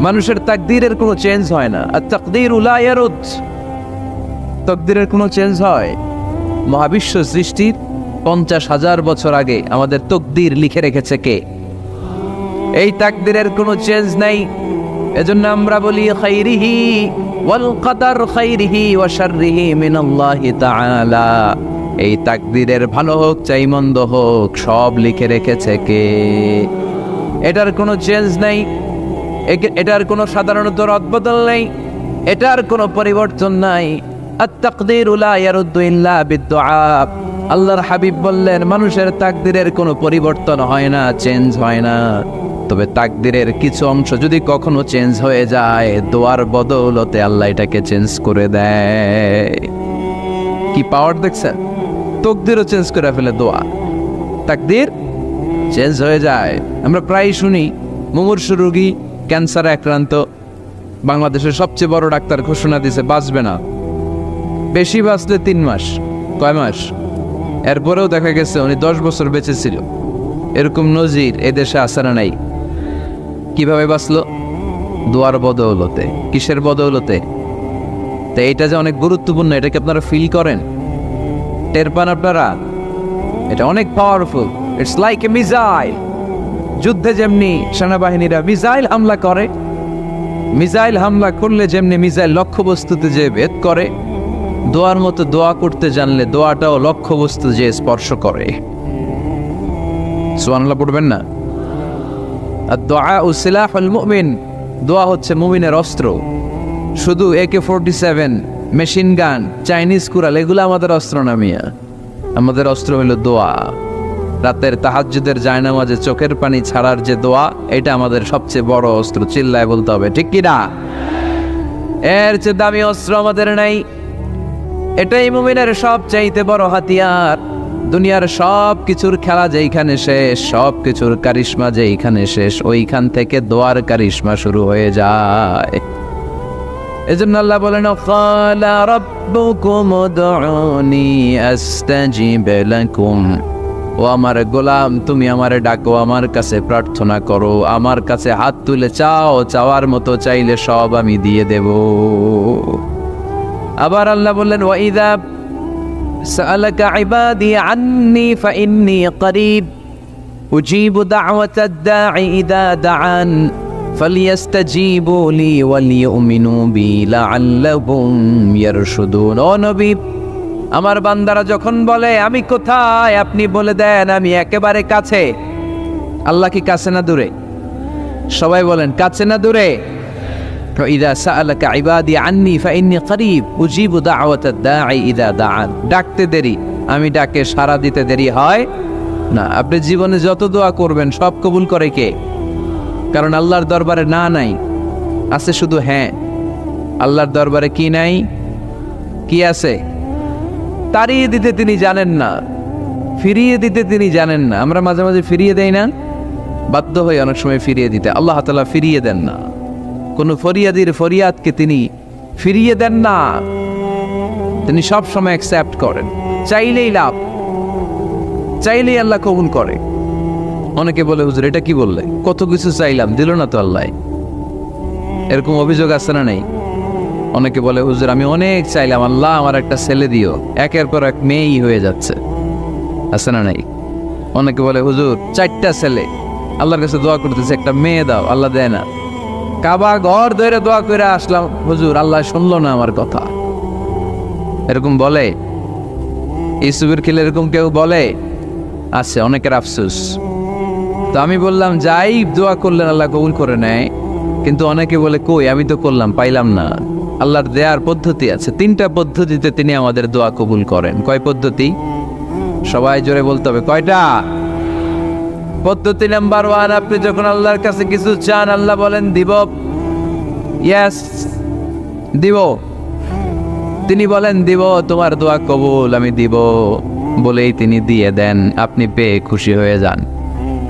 মানুষের তাকদীরের কোনো চেঞ্জ হয় না। আর তাকদীরু লা ইয়ারুদ, তাকদীরের কোনো চেঞ্জ হয়? মহাবিশ্ব সৃষ্টির 50,000 বছর আগে আমাদের তকদির লিখে রেখেছে কে? এই তাকদিরের কোনো চেঞ্জ নাই। এজন্য আমরা বলি খাইরিহি ওয়াল কদর খাইরিহি ওয়া শাররিহি মিনাল্লাহি তাআলা। এই তাকদিরের ভালো হোক চাই মন্দ হোক সব লিখে রেখেছে কে? এটার কোনো চেঞ্জ নাই, এটার কোনো সাধারণত রদবদল নেই, এটার কোনো পরিবর্তন নাই। আত-তাকদীরু লা ইয়ারুদ্দু ইল্লা বিদ-দুআ। আল্লাহর হাবিব বললেন মানুষের তাকদীরের কোনো পরিবর্তন হয় না, চেঞ্জ হয় না। তবে তাকদীরের কিছু অংশ যদি কখনো চেঞ্জ হয়ে যায়, দোয়ার বদৌলতে আল্লাহ এটাকে চেঞ্জ করে দেয়। কি পাওয়ার দেখছেন? তকদিরও চেঞ্জ করে ফেলে দোয়া, তাকদীর চেঞ্জ হয়ে যায়। আমরা প্রায় শুনি মুমূর্ষু রোগী, ক্যান্সারে আক্রান্ত, বাংলাদেশের সবচেয়ে বড় ডাক্তার ঘোষণা দিয়েছে বাঁচবে না, বেশি বাঁচলে 3 মাস। কয় মাস? এরপরেও দেখা গেছে উনি 10 বছর বেঁচে ছিল। এরকম নজির এদেশে আছে না নাই? কিভাবে বাঁচলো? দোয়ার বদৌলতে। কিসের বদৌলতে? তো এটা যে অনেক গুরুত্বপূর্ণ, এটা কি আপনারা ফিল করেন, টের পান আপনারা? এটা অনেক powerful. It's like a missile. যুদ্ধে যেমনি সেনাবাহিনীরা মিসাইল হামলা করে, মিসাইল হামলা করলে যেমনি মিসাইল লক্ষ্যবস্তুতে যে ভেদ করে, দোয়ার মতো দোয়া করতে জানলে দোয়াটাও লক্ষ্যবস্তু যে স্পর্শ করে। সুবহানাল্লাহ পড়বেন না? আর দোয়া ও সিলাহুল মুমিন, দোয়া হচ্ছে মুমিনের অস্ত্র। শুধু AK-47, machine gun, Chinese Corel এগুলো আমাদের অস্ত্র না মিয়া। আমাদের অস্ত্র হলো দোয়া। রাতের তাহাজ্জুদের জায়নামাজে চোখের পানি ছাড়ার যে দোয়া, এটা আমাদের সবচেয়ে বড় অস্ত্র। চিল্লায় বলতে হবে, ঠিক কি না? এর চেয়ে দামি অস্ত্র আমাদের নাই। এটাই মুমিনের সবচাইতে বড় হাতিয়ার। দুনিয়ার সব কিছুর খেলা যেইখানে শেষ, সব কিছুর কারিশমা যেইখানে শেষ, ওইখান থেকে দোয়ার কারিশমা শুরু হয়ে যায়। এজন্য আল্লাহ বলেন ক্বালা রাব্বুকুম উদউনি আস্তাজিব লাকুম। ও আমার গোলাম, তুমি আমারে ডাকো, আমার কাছে প্রার্থনা করো, আমার কাছে হাত তুলে চাও, চাওয়ার মতো চাইলে সব আমি দিয়ে দেব। আবার আল্লাহ বললেন ওয়াইদা সাআলাকা ইবাদি আন্নী ফাইন্নী করিব উজিবু দাওয়াতাদ দাঈ ইযা দাআন ফালিয়াস্তাজিবু লি ওয়ালিউমিনু বি লাআল্লাহুম ইয়ারশুদুন। ও নবী, আমার বান্দারা যখন বলে আমি কোথায়, আপনি বলে দেন আমি একেবারে কাছে। আল্লাহ কি কাছে না দূরে? সবাই বলেন কাছে না দূরে? ইযা সাআলাকা ইবাদি আন্নী ফাইন্নী করিব উজিবু দাওয়াতাদ দাঈ ইযা দাআন। ডাকতে দেরি, আমি ডাকে সাড়া দিতে দেরি হয় না। আপনি জীবনে যত দোয়া করবেন সব কবুল করে কে? কারণ আল্লাহর দরবারে না নাই, আছে শুধু হ্যাঁ। আল্লাহর দরবারে কি নাই? কি আছে? তাড়িয়ে দিতে তিনি জানেন না, ফিরিয়ে দিতে তিনি জানেন না। আমরা মাঝে মাঝে ফিরিয়ে দেই না, বাধ্য হয়ে অনেক সময় ফিরিয়ে দিতে। আল্লাহ তাআলা ফিরিয়ে দেন না, কোন ফরিয়াদির ফরিয়াদকে তিনি ফিরিয়ে দেন না। তিনি সব সময় অ্যাকসেপ্ট করেন। চাইলেই লাভ, চাইলেই আল্লাহ কবুল করে। অনেকে বলে হুজুর এটা কি বললে, কত কিছু চাইলাম দিল না তো আল্লাহ। এরকম অভিযোগ আছে না নাই? অনেকে বলে হুজুর আমি অনেক চাইলাম, আল্লাহ আমার একটা ছেলে দিও, একের পর এক মেয়েই হয়ে যাচ্ছে। আছে না নাই? অনেকে বলে হুজুর 4টা ছেলে, আল্লাহর কাছে দোয়া করতেছে একটা মেয়ে দাও, আল্লাহ দেয় না। কাবা ঘর ধরে দোয়া করে আসলাম, হুজুর আল্লাহ শুনলো না আমার কথা। এরকম বলে? ইউসুফের খিলে এরকম কেউ বলে? আছে, অনেকের আফসোস। তো আমি বললাম যাই দোয়া করলেন আল্লাহ কবুল করে নেয়, কিন্তু অনেকে বলে কই আমি তো করলাম পাইলাম না। আল্লাহর দেয়ার পদ্ধতি আছে, 3টা পদ্ধতিতে তিনি আমাদের দোয়া কবুল করেন। কয় পদ্ধতি? সবাই জোরে বলতে হবে, কয়টা? পদ্ধতি নাম্বার 1, আপনি যখন আল্লাহর কাছে কিছু চান আল্লাহ বলেন দিব, ইয়েস দিব। তিনি বলেন দিব, তোমার দোয়া কবুল, আমি দিব বলেই তিনি দিয়ে দেন। আপনি পেয়ে খুশি হয়ে যান,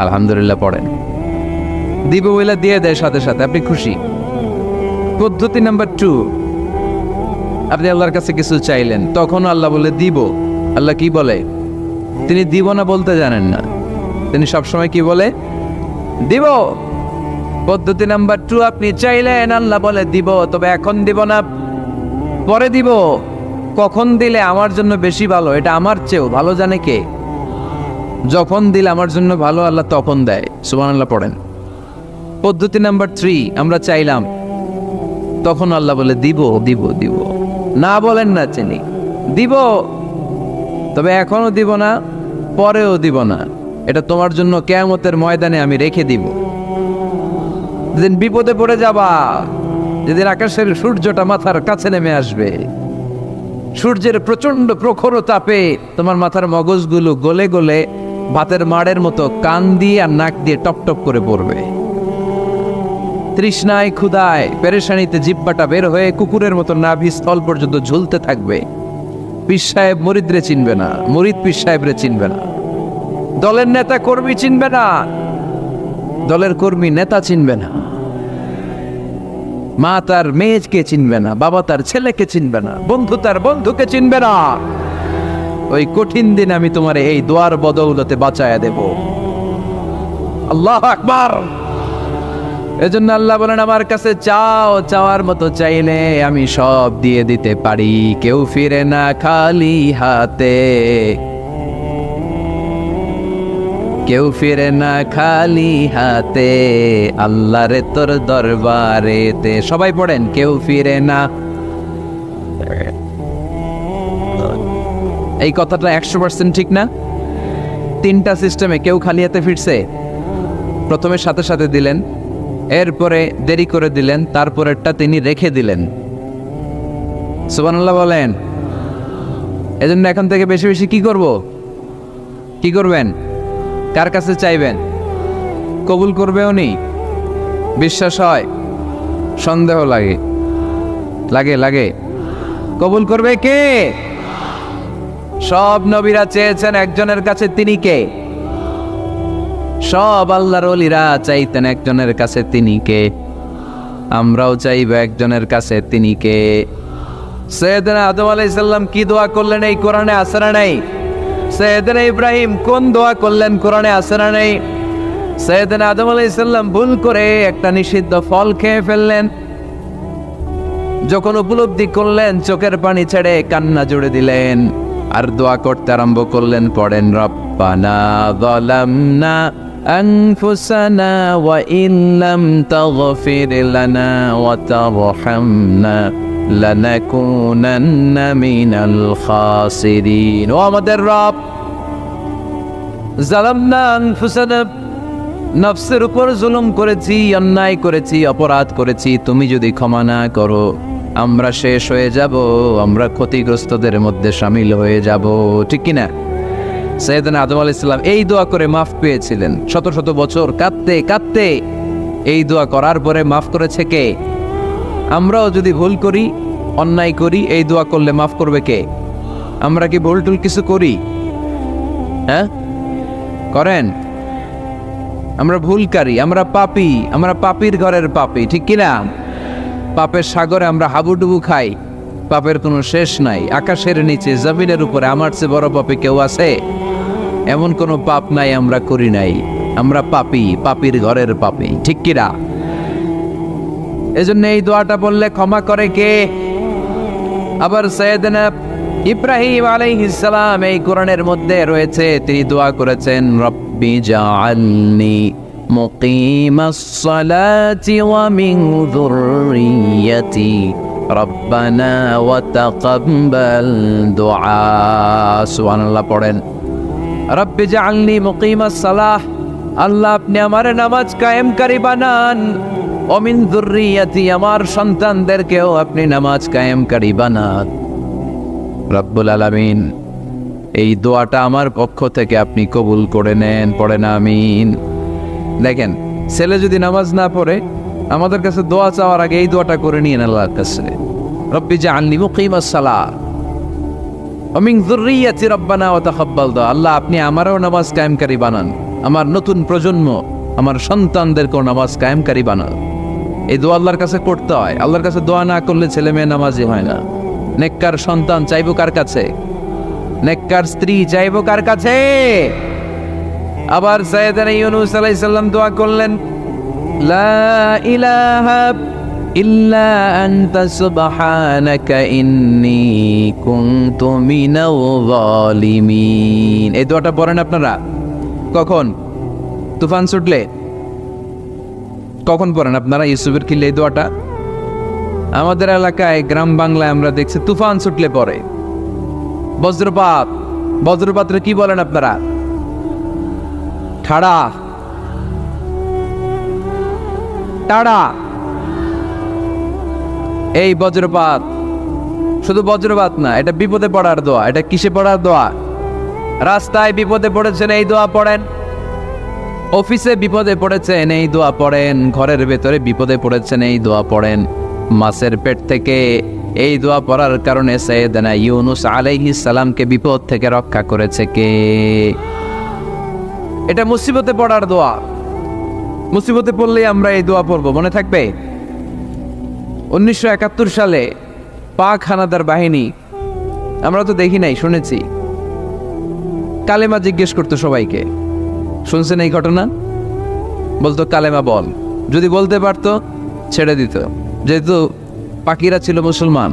আলহামদুলিল্লাহ পড়েন। দিব বলে দিয়ে দেয় সাথে সাথে, আপনি খুশি। পদ্ধতি নাম্বার 2, আপনি আল্লাহর কাছে কিছু চাইলেন, তখন আল্লাহ বলে দিব। আল্লাহ কি বলে? তিনি দিব না বলতে জানেন না, তিনি সবসময় কি বলে? দিব। পদ্ধতি নাম্বার 2, আপনি চাইলেন, আল্লাহ বলে দিব, তবে এখন দিব না, পরে দিব। কখন দিলে আমার জন্য বেশি ভালো এটা আমার চেয়েও ভালো জানে কে? যখন দিলে আমার জন্য ভালো আল্লাহ তখন দেয়। সুবহানাল্লাহ পড়েন। পদ্ধতি নাম্বার 3, আমরা চাইলাম, তখন আল্লাহ বলে দিব দিব দিব, না বলেন না চিনি দিব, তবে এখনো দিব না, পরেও দিব না, এটা তোমার জন্য কিয়ামতের ময়দানে আমি রেখে দিব। যেদিন বিপদে পড়ে যাবা, যেদিন আকাশের সূর্যটা মাথার কাছে নেমে আসবে, সূর্যের প্রচন্ড প্রখর তাপে তোমার মাথার মগজগুলো গলে গলে ভাতের মাড়ের মতো কান দিয়ে আর নাক দিয়ে টপ টপ করে পড়বে। তৃষ্ণায় ক্ষুধায় পেরেশানিতে জিহ্বাটা বের হয়ে কুকুরের মতো নাভি স্থল পর্যন্ত ঝুলতে থাকবে। পীর সাহেব মুরিদরে চিনবে না, মুরিদ পীর সাহেবরে চিনবে না, দলের নেতা কর্মী চিনবে না, দলের কর্মী নেতা চিনবে না, মা তার মেয়েকে চিনবে না, বাবা তার ছেলেকে চিনবে না, বন্ধু তার বন্ধুকে চিনবে না। ওই কঠিন দিন আমি তোমার এই দোয়ার বদৌলতে বাঁচায়া দেব। আল্লাহু আকবার। এজন্য আল্লাহ বলেন, আমার কাছে চাও, চাওয়ার মতো চাইলে আমি সব দিয়ে দিতে পারি। কেউ ফিরে না খালি হাতে, কেউ ফিরে না খালি হাতে, আল্লাহরে তোর দরবারেতে। সবাই পড়েন, কেউ ফিরে না। এই কথাটা 100% ঠিক না? 3টা সিস্টেমে কেউ খালি হাতে ফিরছে? প্রথমে সাথে সাথে দিলেন, এরপরে দেরি করে দিলেন, তারপরেরটা তিনি রেখে দিলেন। সুবহানাল্লাহ বলেন। এজন্য এখন থেকে বেশি বেশি কি করব? কি করবেন? কার কাছে চাইবেন? কবুল করবে উনি? বিশ্বাস হয়? সন্দেহ লাগে? লাগে লাগে? কবুল করবে কে? সব নবীরা চেয়েছেন একজনের কাছে, তিনি কে? সব আল্লাহর ওলিরা চাইতেন একজনের কাছে, তিনি কে? আমরাও চাইব একজনের কাছে, তিনি কে? সাইয়েদনা আদম আলাইহিস সালাম কি দোয়া করলেন এই কোরআনে আছে না নাই? সাইয়েদনা ইব্রাহিম কোন দোয়া করলেন কোরআনে আছে না নাই? সাইয়েদনা আদম আলাইহিস সালাম ভুল করে একটা নিষিদ্ধ ফল খেয়ে ফেললেন, যখন উপলব্ধি করলেন চোখের পানি ছেড়ে কান্না জুড়ে দিলেন, আর দোয়া করতে আরম্ভ করলেন। পড়েন, রব্বানা যালামনা আনফুসানা ওয়া ইল্লাম তাগফির লানা ওয়া তারহামনা লানাকুনান্না মিনাল খাসিরিন। ও আমাদের রব, যালামনা আনফুসানা, নফসের উপর জুলুম করেছি, অন্যায় করেছি, অপরাধ করেছি, তুমি যদি ক্ষমা না করো আমরা শেষ হয়ে যাব, আমরা ক্ষতিগ্রস্তদের মধ্যে শামিল হয়ে যাব। ঠিক কিনা? সাইয়েদনা আদম আলাইহিস সালাম এই দোয়া করে মাফ পেয়েছিলেন। শত শত বছর কাঁদতে কাঁদতে এই দোয়া করার পরে মাফ করেছে কে? আমরাও যদি ভুল করি, অন্যায় করি, এই দোয়া করলে মাফ করবে কে? আমরা কি ভুল টুল কিছু করি? হ্যাঁ, করেন? আমরা ভুলকারী, আমরা পাপী, আমরা পাপীর ঘরের পাপী। ঠিক কিনা? পাপের সাগরে আমরা হাবুডুবু খাই, পাপের কোনো শেষ নাই। আকাশের নিচে, জমিনের উপরে আমার চেয়ে বড় পাপী কেউ আছে? এমন কোনো পাপ নাই আমরা করি নাই। আমরা পাপী, পাপীর ঘরের পাপী। ঠিক কিনা? এজন্য এই দোয়াটা বললে ক্ষমা করে কে? আবার সাইয়েদনা ইব্রাহিম আলাইহিস সালাম এই কোরআনের মধ্যে রয়েছে, তিনি দোয়া করেছেন, রব্বি জাআলনি মুকিমাস সালাতি ওয়া মিন যুররিয়্যাতি রব্বানা ওয়া তাকাব্বাল দুআ। সুবহানাল্লাহ পড়েন, রব্বি জাআলনি মুকিমাস সালাহ, আল্লাহ আপনি আমার নামাজ কায়েমকারী বানান, ওয়া মিন যুররিয়্যাতি, আমার সন্তানদেরকেও আপনি নামাজ কায়েমকারী বানান। রব্বুল আলামিন, এই দোয়াটা আমার পক্ষ থেকে আপনি কবুল করে নেন। পড়েন আমিন। দেখেন, ছেলে যদি নামাজ না পড়ে আমাদের কাছে দোয়া চাওয়ার আগে এই দোয়াটা করে নিয়েন আল্লাহর কাছে, রব্বি জাআলনি মুকিমাস সালাহ ওয়া মিন যুররিয়্যাতি রব্বানা ওয়া তাকাব্বাল দুআ। আল্লাহ আপনি আমারও নামাজ কায়েমকারী বানান, আমার নতুন প্রজন্ম, আমার সন্তানদেরকেও নামাজ কায়েমকারী বানান। এই দোয়া আল্লাহর কাছে করতে হয়। আল্লাহর কাছে দোয়া না করলে ছেলে মেয়ে নামাজি হয় না। নেককার সন্তান চাইবো কার কাছে? নেককার স্ত্রী চাইবো কার কাছে? আবার সাইয়েদনা ইউনূস আলাইহিস সালাম দোয়া করলেন, লা ইলাহা ইল্লা আনতা সুবহানাকা ইন্নী কুনতু মিনাল যালিমিন। এই দোয়াটা পড়েন আপনারা কখন? তুফান ছুটলে। কখন পড়েন আপনারা ইউসুফের খিলে এই দোয়াটা? আমাদের এলাকায় গ্রাম বাংলায় আমরা দেখছি তুফান ছুটলে পড়ে। বজ্রপাত, বজ্রপাতরে কি বলেন আপনারা? ঠাড়া, টাড়া। এই বজ্রপাত শুধু বজ্রপাত না, এটা বিপদে পড়ার দোয়া। এটা কিসে পড়ার দোয়া? রাস্তায় বিপদে পড়েছেন এই দোয়া পড়েন, অফিসে বিপদে পড়েছেন এই দোয়া পড়েন, ঘরের ভেতরে বিপদে পড়েছেন এই দোয়া পড়েন। মাছের পেট থেকে এই দোয়া পড়ার কারণে সাইয়েদনা ইউনুস আলাইহিস সালামকে বিপদ থেকে রক্ষা করেছে কে? এটা মুসিবতে পড়ার দোয়া। মুসিবতে পড়লেই আমরা এই দোয়া পড়বো, মনে থাকবে? 1971 সালে পাক হানাদার বাহিনী, আমরা তো দেখি নাই, শুনেছি, কালেমা জিজ্ঞেস করতো সবাইকে। শুনছেন এই ঘটনা? বলতো কালেমা বল, যদি বলতে পারতো ছেড়ে দিত, যেহেতু পাকিরা ছিল মুসলমান।